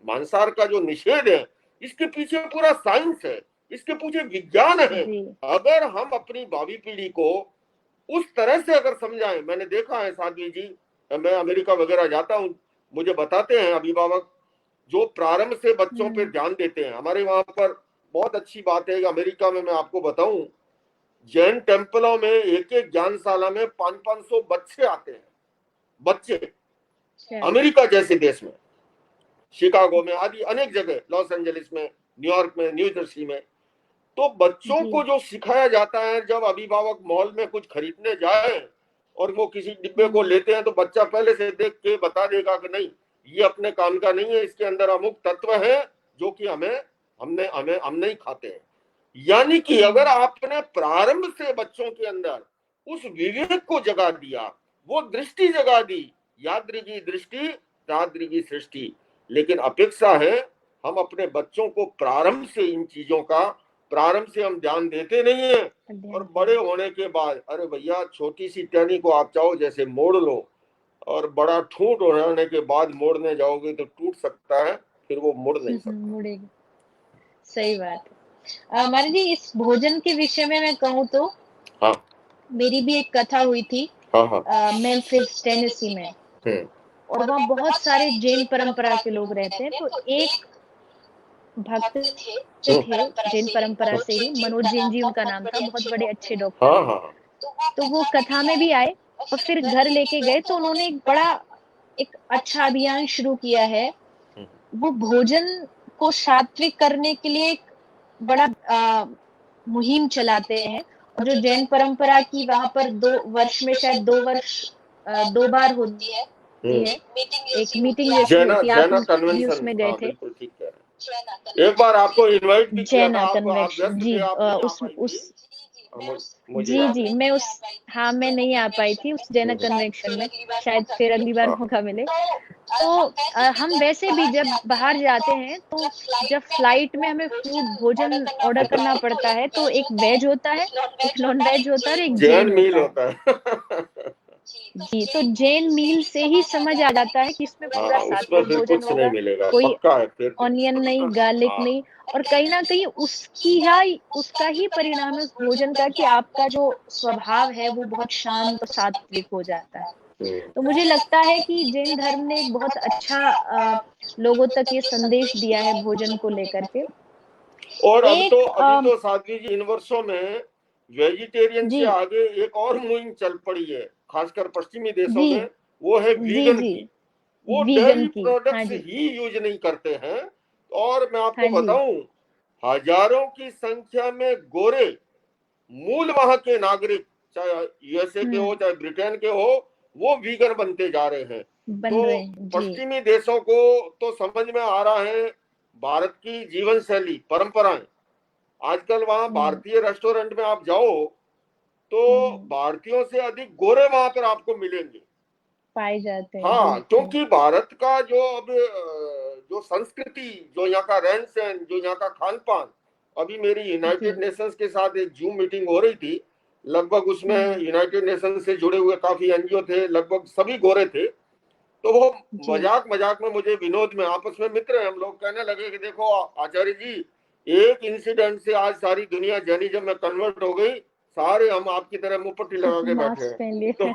मांसाहार का जो निषेध है, इसके पीछे पूरा साइंस है, इसके पीछे विज्ञान है। अगर हम अपनी भावी पीढ़ी को उस तरह से अगर समझाएं, मैंने देखा है साध्वी जी, मैं अमेरिका वगैरह जाता हूं, मुझे बताते हैं अभिभावक जो प्रारंभ से बच्चों पे ध्यान देते हैं। हमारे वहां पर बहुत अच्छी बात है, अमेरिका में मैं आपको बताऊं, जैन टेम्पलों में एक ज्ञानशाला में 500-500 बच्चे आते हैं, बच्चे। अमेरिका जैसे देश में, शिकागो में आदि अनेक जगह, लॉस एंजलिस में, न्यूयॉर्क में, न्यू जर्सी में, तो बच्चों को जो सिखाया जाता है, जब अभिभावक मॉल में कुछ खरीदने जाए और वो किसी डिब्बे को लेते हैं तो बच्चा पहले से देख के बता देगा कि नहीं, ये अपने काम का नहीं है, इसके अंदर अमुक तत्व है जो कि हम नहीं खाते हैं। यानी कि अगर आपने प्रारंभ से बच्चों के अंदर उस विवेक को जगा दिया, वो दृष्टि जगा दी, यादृगी दृष्टि तादृगी सृष्टि। लेकिन अपेक्षा है हम अपने बच्चों को प्रारंभ से इन चीजों का प्रारंभ से हम ध्यान देते नहीं है, और बड़े होने के बाद, अरे भैया छोटी सी टहनी को आप चाहो जैसे मोड़ लो, और बड़ा ठूंठ होने के बाद मोड़ने जाओगे तो टूट सकता है, फिर वो मुड़ नहीं सकता। मुड़ेगी। सही बात है। महाराज जी, इस भोजन के विषय में मैं कहूँ तो हाँ, मेरी भी एक कथा हुई थी मेम्फिस टेनेसी में, और वहाँ बहुत सारे जैन परंपरा के लोग रहते हैं। तो एक भक्त थे जैन परंपरा से ही, मनोज जैन जी उनका नाम था, बहुत बड़े अच्छे डॉक्टर। तो वो कथा में भी आए और फिर घर लेके गए, तो उन्होंने एक अच्छा अभियान शुरू किया है। वो भोजन को सात्विक करने के लिए एक बड़ा मुहिम चलाते हैं। और जो जैन परंपरा की वहां पर 2 वर्ष में शायद 2 बार होती है, एक मीटिंग जैसी होती है, आप भी उसमें गए थे। एक बार आपको इनवाइट भी किया था, कन्वेंशन जी, जी मैं मैं नहीं आ पाई थी उस जैन कन्वेंशन में, शायद फिर अगली बार मौका मिले। तो हम वैसे भी जब बाहर जाते हैं तो जब फ्लाइट में हमें भोजन ऑर्डर करना पड़ता है, तो एक वेज होता है, एक नॉन वेज होता है और एक जैन मील होता है। जी, तो जैन मील से ही समझ आ जाता है कि इसमें पूरा सात्विक भोजन होगा, कोई ऑनियन नहीं, गार्लिक नहीं, और कहीं ना कहीं उसका ही परिणाम है उस भोजन का कि आपका जो स्वभाव है वो बहुत शांत और सात्विक हो जाता है। तो मुझे लगता है कि जैन धर्म ने एक बहुत अच्छा लोगों तक ये संदेश दिया है भोजन को लेकर के। और अभी तो साध्वी जी, इन वर्षों में वेजिटेरियन से आगे एक और मुहिम चल पड़ी है, खासकर पश्चिमी देशों में, वो है वीगन की। वो डेयरी प्रोडक्ट्स ही यूज नहीं करते हैं। और मैं आपको बताऊं, हजारों की संख्या में गोरे मूल वहां के नागरिक, चाहे यूएसए के हो चाहे ब्रिटेन के हो, वो वीगन बनते जा रहे हैं। तो पश्चिमी देशों को तो समझ में आ रहा है भारत की जीवन शैली, परंपराएं। आजकल वहां भारतीय रेस्टोरेंट में आप जाओ तो भारतीयों से अधिक गोरे वहां पर आपको मिलेंगे, पाए जाते हैं। हाँ, क्योंकि भारत का जो अब जो संस्कृति, जो यहाँ का रहन सहन, जो यहाँ का खान पान, अभी मेरी यूनाइटेड नेशंस के साथ एक जूम मीटिंग हो रही थी, लगभग उसमें यूनाइटेड नेशंस से जुड़े हुए काफी एनजीओ थे, लगभग सभी गोरे थे। तो वो मजाक में, मुझे विनोद में, आपस में मित्र हैं हम लोग, कहने लगे कि देखो आचार्य जी, एक इंसिडेंट से आज सारी दुनिया जैनिज्म में कन्वर्ट हो गई, सारे हम आपकी तरह मुंहपट्टी लगा के बैठे हैं। तो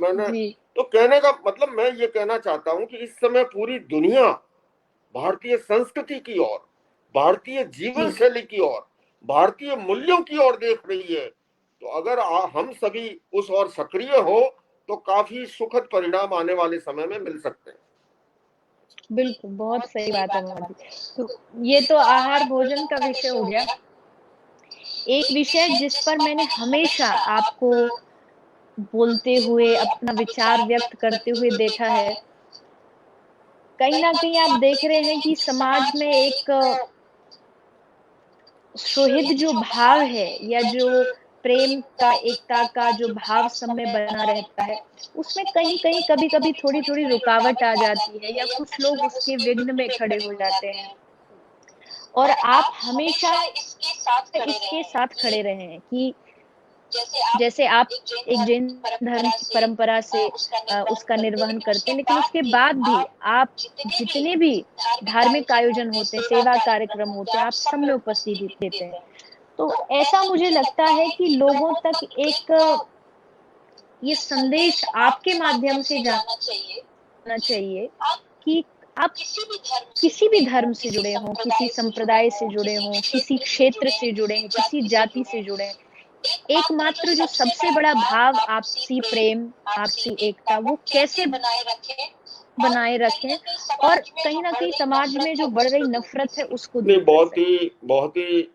मैंने तो कहने का मतलब मैं ये कहना चाहता हूं कि इस समय पूरी दुनिया भारतीय संस्कृति की ओर, भारतीय जीवन शैली की ओर, भारतीय मूल्यों की ओर देख रही है। तो अगर हम सभी उस ओर सक्रिय हो तो काफी सुखद परिणाम आने वाले समय में मिल सकते हैं। बिल्कुल, बहुत सही बात है मोदी। तो ये तो आहार भोजन का विषय हो गया। एक विषय जिस पर मैंने हमेशा आपको बोलते हुए, अपना विचार व्यक्त करते हुए देखा है। कहीं न कहीं आप देख रहे हैं कि समाज में एक सुहृद जो भाव है या जो प्रेम का, एकता का जो भाव सब में बना रहता है, उसमें कहीं-कहीं, कभी-कभी थोड़ी-थोड़ी रुकावट आ जाती है या कुछ लोग उसके विघ्न में खड़े हो जाते हैं। और आप हमेशा इसके साथ खड़े रहे हैं कि जैसे आप एक जैन धर्म की परंपरा से उसका निर्वहन करते हैं, लेकिन उसके बाद भी आप जितने भी धार्मिक आयोजन होते हैं, सेवा कार्यक्रम होते हैं, आप सब में उपस्थिति देते हैं। तो ऐसा मुझे लगता है कि लोगों तक एक ये संदेश आपके माध्यम से जाना चाहिए कि आप किसी भी धर्म से जुड़े हों, किसी संप्रदाय से जुड़े हों, किसी क्षेत्र से जुड़े हैं, किसी जाति से जुड़े हैं, एकमात्र जो सबसे बड़ा भाव आपसी प्रेम, आपसी एकता वो कैसे बनाए रखें और कहीं न कहीं समाज में जो बढ़ रही नफ़रत है उसको नहीं, दूर कर सकें। बहुत ही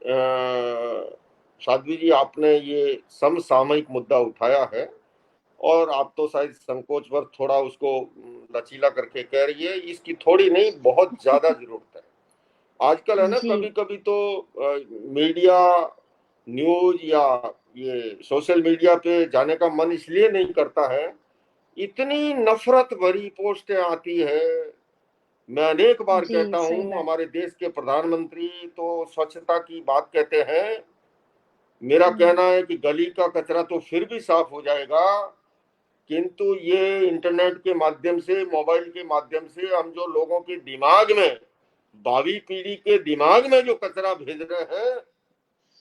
साध्वी जी, आपने ये समसामयिक मुद्दा उठाया है और आप तो शायद संकोच पर थोड़ा उसको लचीला करके कह रही है। इसकी थोड़ी नहीं, बहुत ज्यादा जरूरत है आजकल, है ना। जी, कभी कभी तो मीडिया, न्यूज या ये सोशल मीडिया पे जाने का मन इसलिए नहीं करता है, इतनी नफरत भरी पोस्टें आती है। मैं अनेक बार जी, कहता सही हूं, बात। हमारे देश के प्रधानमंत्री तो स्वच्छता की बात कहते हैं। मेरा हुँ, कहना है कि गली का कचरा तो फिर भी साफ हो जाएगा, किंतु ये इंटरनेट के माध्यम से, मोबाइल के माध्यम से हम जो लोगों के दिमाग में, भावी पीढ़ी के दिमाग में जो कचरा भेज रहे हैं,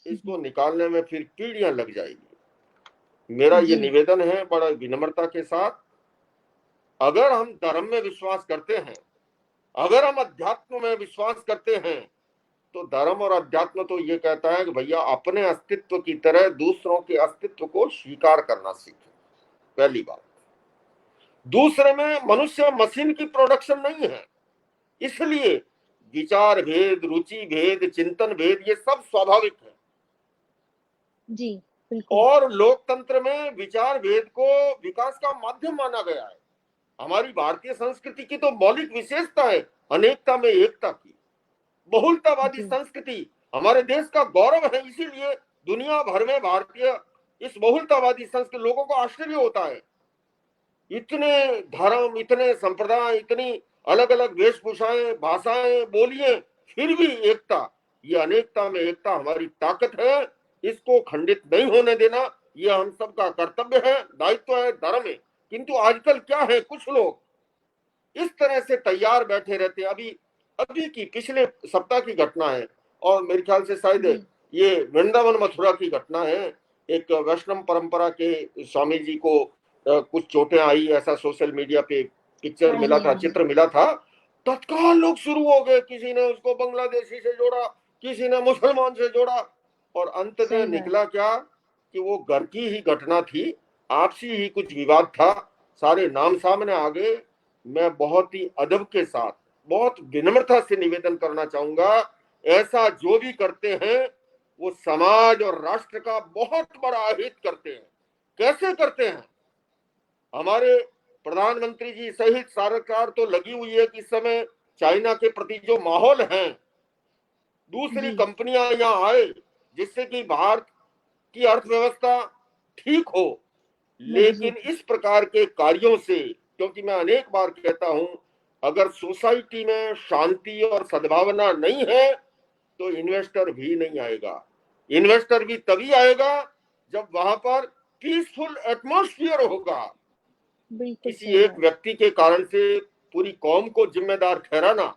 इसको निकालने में फिर पीढ़ियां लग जाएगी। मेरा ये जी, निवेदन है बड़ा विनम्रता के साथ, अगर हम धर्म में विश्वास करते हैं, अगर हम अध्यात्म में विश्वास करते हैं, तो धर्म और अध्यात्म तो ये कहता है कि भैया अपने अस्तित्व की तरह दूसरों के अस्तित्व को स्वीकार करना सीखें, पहली बात। दूसरे में, मनुष्य मशीन की प्रोडक्शन नहीं है, इसलिए विचार भेद, रुचि भेद, चिंतन भेद ये सब स्वाभाविक है। जी, बिल्कुल। और लोकतंत्र में विचार भेद को विकास का माध्यम माना गया है। हमारी भारतीय संस्कृति की तो मौलिक विशेषता है अनेकता में एकता की। बहुलतावादी जी, संस्कृति हमारे देश का गौरव है, इसीलिए दुनिया भर में भारतीय इस बहुलतावादी संस्कृति, लोगों को आश्चर्य होता है, इतने धर्म, इतने संप्रदाय, इतनी अलग अलग वेशभूषाएं, भाषाएं, बोलियां, फिर भी एकता। ये अनेकता में एकता हमारी ताकत है, इसको खंडित नहीं होने देना ये हम सबका कर्तव्य है, दायित्व है, धर्म है। किंतु आजकल क्या है, कुछ लोग इस तरह से तैयार बैठे रहते हैं। अभी अभी की पिछले सप्ताह की घटना है, और मेरे ख्याल से शायद जी, ये वृंदावन मथुरा की घटना है। एक वैष्णव परंपरा के स्वामी जी को कुछ चोटें आई, ऐसा सोशल मीडिया पे पिक्चर हाँ मिला जी, था, हाँ जी, चित्र मिला था। तत्काल लोग शुरू हो गए, किसी ने उसको बांग्लादेशी से जोड़ा, किसी ने मुसलमान से जोड़ा, और अंत में सही बात। निकला क्या कि वो घर की ही घटना थी, आपसी ही कुछ विवाद था, सारे नाम सामने आ गए। मैं बहुत ही अदब के साथ, बहुत विनम्रता से निवेदन करना चाहूंगा, ऐसा जो भी करते हैं वो समाज और राष्ट्र का बहुत बड़ा अहित करते हैं। कैसे करते हैं? हमारे प्रधानमंत्री जी सहित सरकार तो लगी हुई है कि इस समय चाइना के प्रति जो माहौल है, दूसरी जी, कंपनियां यहाँ आए जिससे कि भारत की अर्थव्यवस्था ठीक हो। लेकिन मजबूत हो। इस प्रकार के कार्यों से, क्योंकि मैं अनेक बार कहता हूं, अगर सोसाइटी में शांति और सद्भावना नहीं है तो इन्वेस्टर भी नहीं आएगा। इन्वेस्टर भी तभी आएगा जब वहां पर पीसफुल एटमॉस्फेयर होगा। बिल्कुल किसी सही एक बात। व्यक्ति के कारण से पूरी कौम को जिम्मेदार ठहराना,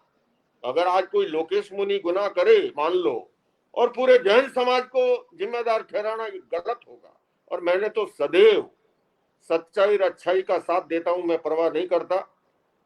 अगर आज कोई लोकेश मुनि गुनाह करे मान लो, और पूरे जैन समाज को जिम्मेदार ठहराना, ये गलत होगा। और मैंने तो सदैव सच्चाई और अच्छाई का साथ देता हूं, मैं परवाह नहीं करता।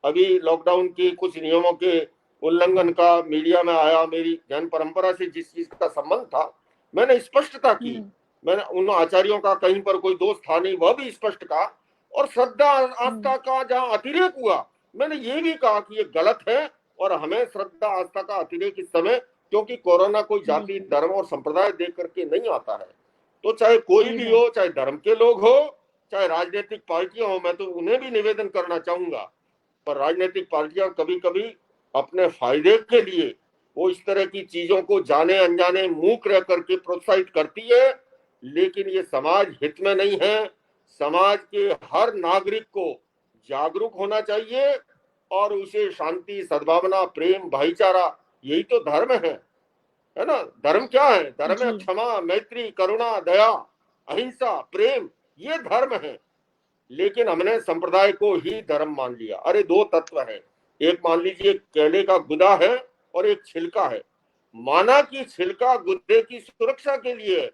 अभी लॉकडाउन के कुछ नियमों के उल्लंघन का मीडिया में आया, मेरी जैन परंपरा से जिस चीज का संबंध था मैंने स्पष्टता की। हुँ, मैंने उन आचार्यों का कहीं पर कोई दोष था नहीं, वह भी स्पष्ट कहा। और श्रद्धा हुँ, आस्था का जहां अतिरेक हुआ, मैंने ये भी कहा कि ये गलत है, और हमें श्रद्धा आस्था का अतिरेक इस समय, क्योंकि कोरोना कोई जाति, बिल्कुल, धर्म और संप्रदाय देख करके नहीं आता है। तो चाहे कोई सही भी बात। हो, चाहे धर्म के लोग हो, चाहे राजनीतिक पार्टियां हो, मैं तो उन्हें भी निवेदन करना चाहूंगा, पर राजनीतिक पार्टियां कभी कभी अपने फायदे के लिए वो इस तरह की चीजों को जाने अनजाने मूक रह करके प्रोत्साहित करती है, लेकिन ये समाज हित में नहीं है। समाज के हर नागरिक को जागरूक होना चाहिए और उसे शांति, सद्भावना, प्रेम, भाईचारा, यही तो धर्म है ना। धर्म क्या है? धर्म है जी क्षमा, मैत्री, करुणा, दया, अहिंसा, प्रेम, ये धर्म है। लेकिन हमने संप्रदाय को ही धर्म मान लिया। अरे दो तत्व है, एक मान लीजिए केले का गुदा है और एक छिलका है। माना कि छिलका गुदे की सुरक्षा के लिए है,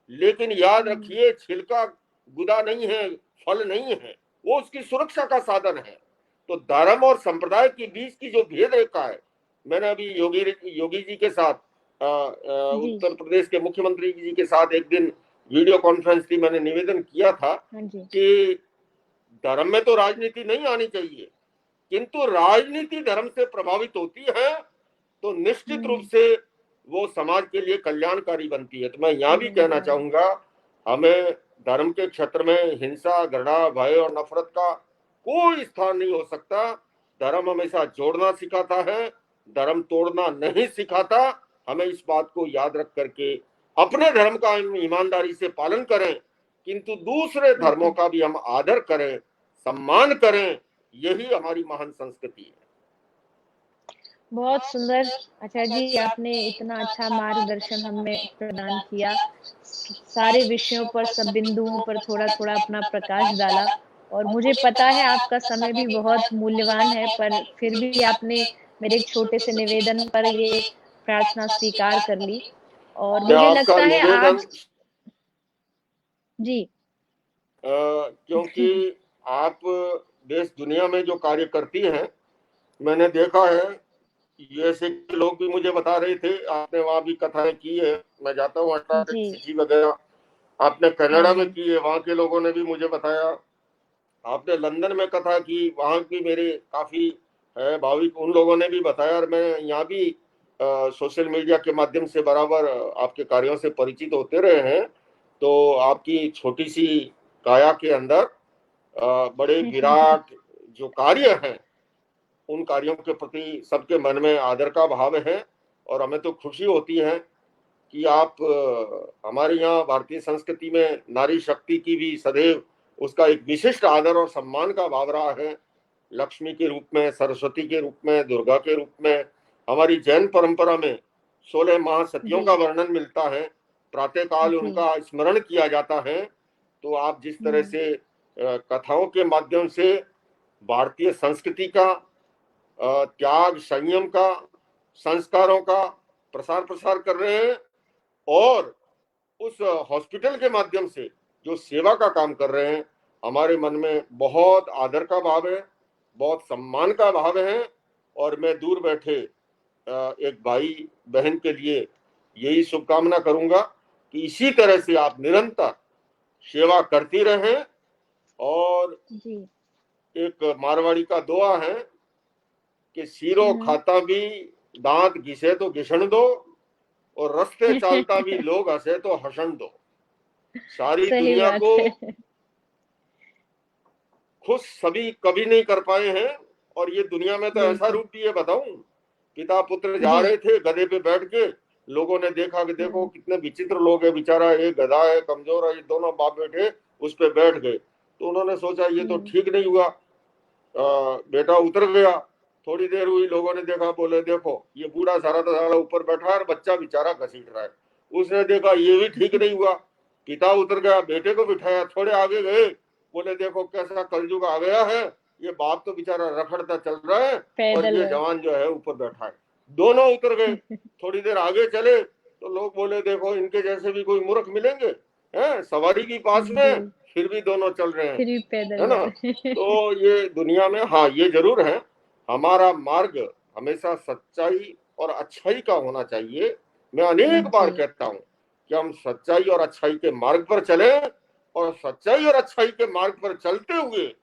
लेकिन याद रखिए छिलका गुदा नहीं है, फल नहीं है, वो उसकी सुरक्षा का साधन है। तो धर्म और संप्रदाय के बीच की जो भेद रेखा है, मैंने अभी योगी जी के साथ जी उत्तर प्रदेश के मुख्यमंत्री जी के साथ एक दिन वीडियो कॉन्फ्रेंस थी, मैंने निवेदन किया था हाँ जी कि धर्म में तो राजनीति नहीं आनी चाहिए, किंतु राजनीति धर्म से प्रभावित होती है तो निश्चित रूप से वो समाज के लिए कल्याणकारी बनती है। तो मैं यहाँ भी कहना चाहूंगा, हमें धर्म के क्षेत्र में हिंसा, घृणा, भय और नफरत का कोई स्थान नहीं हो सकता। धर्म हमेशा जोड़ना सिखाता है, धर्म तोड़ना नहीं सिखाता। हमें इस बात को याद रख करके अपने धर्म का हम ईमानदारी से पालन करें, किंतु दूसरे धर्मों का भी हम आदर करें, सम्मान करें। यही हमारी महान संस्कृति है। बहुत सुंदर आचार्य जी, आपने इतना अच्छा मार्गदर्शन हमें प्रदान किया, सारे विषयों पर, सब बिंदुओं पर थोड़ा थोड़ा अपना प्रकाश डाला। और मुझे पता है आपका समय भी बहुत मूल्यवान है, पर फिर भी आपने मेरे एक छोटे से निवेदन पर ये प्रार्थना स्वीकार कर ली। और क्या मुझे आपका लगता है निवेदन, आज जी क्योंकि आप देश दुनिया में जो कार्य करती हैं, मैंने देखा है, यूएसए के लोग भी मुझे बता रहे थे, आपने वहां भी कथाएं की है। मैं जाता हूँ जी सिटी वगैरह, आपने कनाडा हाँ में जी की है, वहां के लोगों ने भी मुझे बताया। आपने लंदन में कथा की, वहां भी मेरे काफी है भाविक, उन लोगों ने भी बताया। और मैं यहाँ भी सोशल मीडिया के माध्यम से बराबर आपके कार्यों से परिचित होते रहे हैं। तो आपकी छोटी सी काया के अंदर बड़े विराट जो कार्य हैं, उन कार्यों के प्रति सबके मन में आदर का भाव है। और हमें तो खुशी होती है कि आप हमारे यहाँ भारतीय संस्कृति में नारी शक्ति की भी सदैव उसका एक विशिष्ट आदर और सम्मान का भाव रहा है। लक्ष्मी के रूप में, सरस्वती के रूप में, दुर्गा के रूप में। हमारी जैन परंपरा में 16 महासतियों का वर्णन मिलता है, प्रातःकाल उनका स्मरण किया जाता है। तो आप जिस तरह से कथाओं के माध्यम से भारतीय संस्कृति का, त्याग, संयम का, संस्कारों का प्रसार प्रसार कर रहे हैं, और उस हॉस्पिटल के माध्यम से जो सेवा का काम कर रहे हैं, हमारे मन में बहुत आदर का भाव है, बहुत सम्मान का भाव है। और मैं दूर बैठे एक भाई बहन के लिए यही शुभकामना करूंगा कि इसी तरह से आप निरंतर सेवा करती रहें। और एक मारवाड़ी का दोहा है कि सीरो खाता भी दांत घिसे तो घिसण दो, और रस्ते चालता भी लोग हंसे तो हंसन दो। सारी दुनिया को खुश सभी कभी नहीं कर पाए हैं। और ये दुनिया में तो ऐसा रूप भी है, बताऊं, पिता पुत्र जा रहे थे गधे पे बैठ के, लोगों ने देखा कि देखो कितने विचित्र लोग है, बेचारा एक गधा है, कमजोर है, ये दोनों बाप बेटे उस पे बैठ गए। तो उन्होंने सोचा ये तो ठीक नहीं हुआ, बेटा उतर गया। थोड़ी देर हुई, लोगों ने देखा, बोले देखो ये बूढ़ा सारा का सारा ऊपर बैठा है और बच्चा बेचारा घसीट रहा है। उसने देखा ये भी ठीक नहीं हुआ, पिता उतर गया, बेटे को बिठाया, थोड़े आगे गए, बोले देखो कैसा कलयुग आ गया है, ये बाप तो बेचारा रखड़ता चल रहा है और ये जवान जो है ऊपर बैठा है। दोनों उतर गए। थोड़ी देर आगे चले तो लोग बोले देखो इनके जैसे भी कोई मूर्ख मिलेंगे हैं, सवारी भी पास में, फिर भी दोनों चल रहे हैं, है ना। तो ये दुनिया में, हाँ ये जरूर है, हमारा मार्ग हमेशा सच्चाई और अच्छाई का होना चाहिए। मैं अनेक बार कहता हूं कि हम सच्चाई और अच्छाई के मार्ग पर चलें, और सच्चाई और अच्छाई के मार्ग पर चलते हुए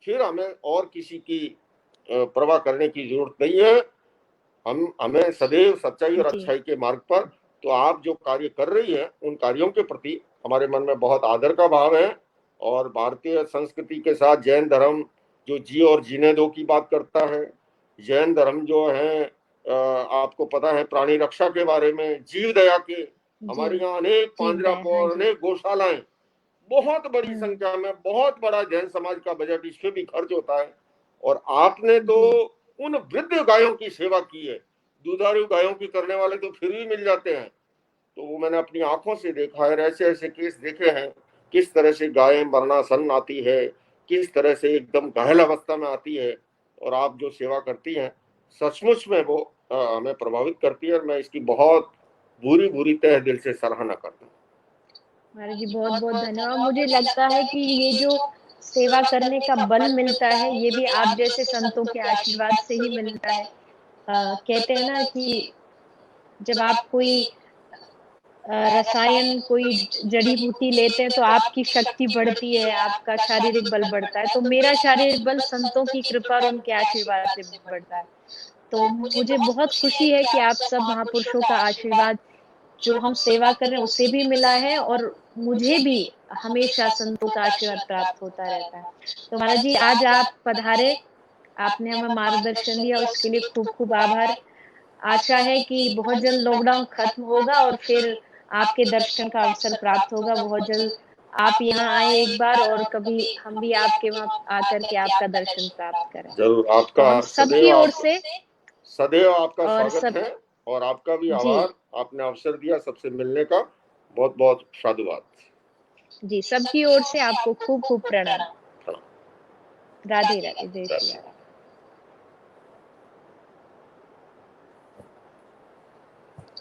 फिर हमें और किसी की परवाह करने की जरूरत नहीं है। हमें सदैव सच्चाई और अच्छाई के मार्ग पर, तो आप जो कार्य कर रही है उन कार्यों के प्रति हमारे मन में बहुत आदर का भाव है। और भारतीय संस्कृति के साथ जैन धर्म जो जी और जीने दो की बात करता है। जैन धर्म जो है आपको पता है प्राणी रक्षा के बारे में, जीव दया के, हमारे यहाँ अनेक पांजरापोर, अनेक गौशालाएं, बहुत बड़ी संख्या में बहुत बड़ा जैन समाज का बजट इस पे भी खर्च होता है। और आपने तो उन वृद्ध गायों की सेवा की है, दुधारू गायों की करने वाले तो फिर भी मिल जाते हैं। तो वो मैंने अपनी आंखों से देखा है, ऐसे ऐसे केस देखे हैं, किस तरह से गायें मरणासन आती है, किस तरह से एकदम घायल अवस्था में आती है। और आप जो सेवा करती हैं सचमुच में वो हमें प्रभावित करती है, और मैं इसकी बहुत बुरी बुरी तहे दिल से सराहना करता हूँ। महाराज जी बहुत बहुत धन्यवाद। मुझे लगता है कि ये जो सेवा करने का बल मिलता है ये भी आप जैसे संतों के आशीर्वाद से ही मिलता है। कहते हैं ना कि जब आप कोई रसायन, कोई जड़ी बूटी लेते हैं तो आपकी शक्ति बढ़ती है, आपका शारीरिक बल बढ़ता है। तो मेरा शारीरिक बल संतों की कृपा और उनके आशीर्वाद से बढ़ता है। तो मुझे बहुत खुशी है कि आप सब महापुरुषों का आशीर्वाद जो हम सेवा कर रहे हैं उसे भी मिला है, और मुझे भी हमेशा संतों का आशीर्वाद प्राप्त होता रहता है। तो महाराज जी आज आप पधारे, आपने हमें मार्गदर्शन दिया, उसके लिए खूब खूब आभार। आशा है कि बहुत जल्द लॉकडाउन खत्म होगा और फिर आपके दर्शन का अवसर प्राप्त होगा। बहुत जल्द आप यहाँ आए एक बार, और कभी हम भी आपके वहाँ आकर के आपका दर्शन प्राप्त करें। जरूर, तो आपका हम सबकी ओर से सदैव आपका और स्वागत है, और आपका भी जी आभार, आपने अवसर दिया सबसे मिलने का। बहुत बहुत साधुवाद। जी, सबकी ओर से आपको खूब खूब प्रणाम। राधे राधे, जय श्री राम।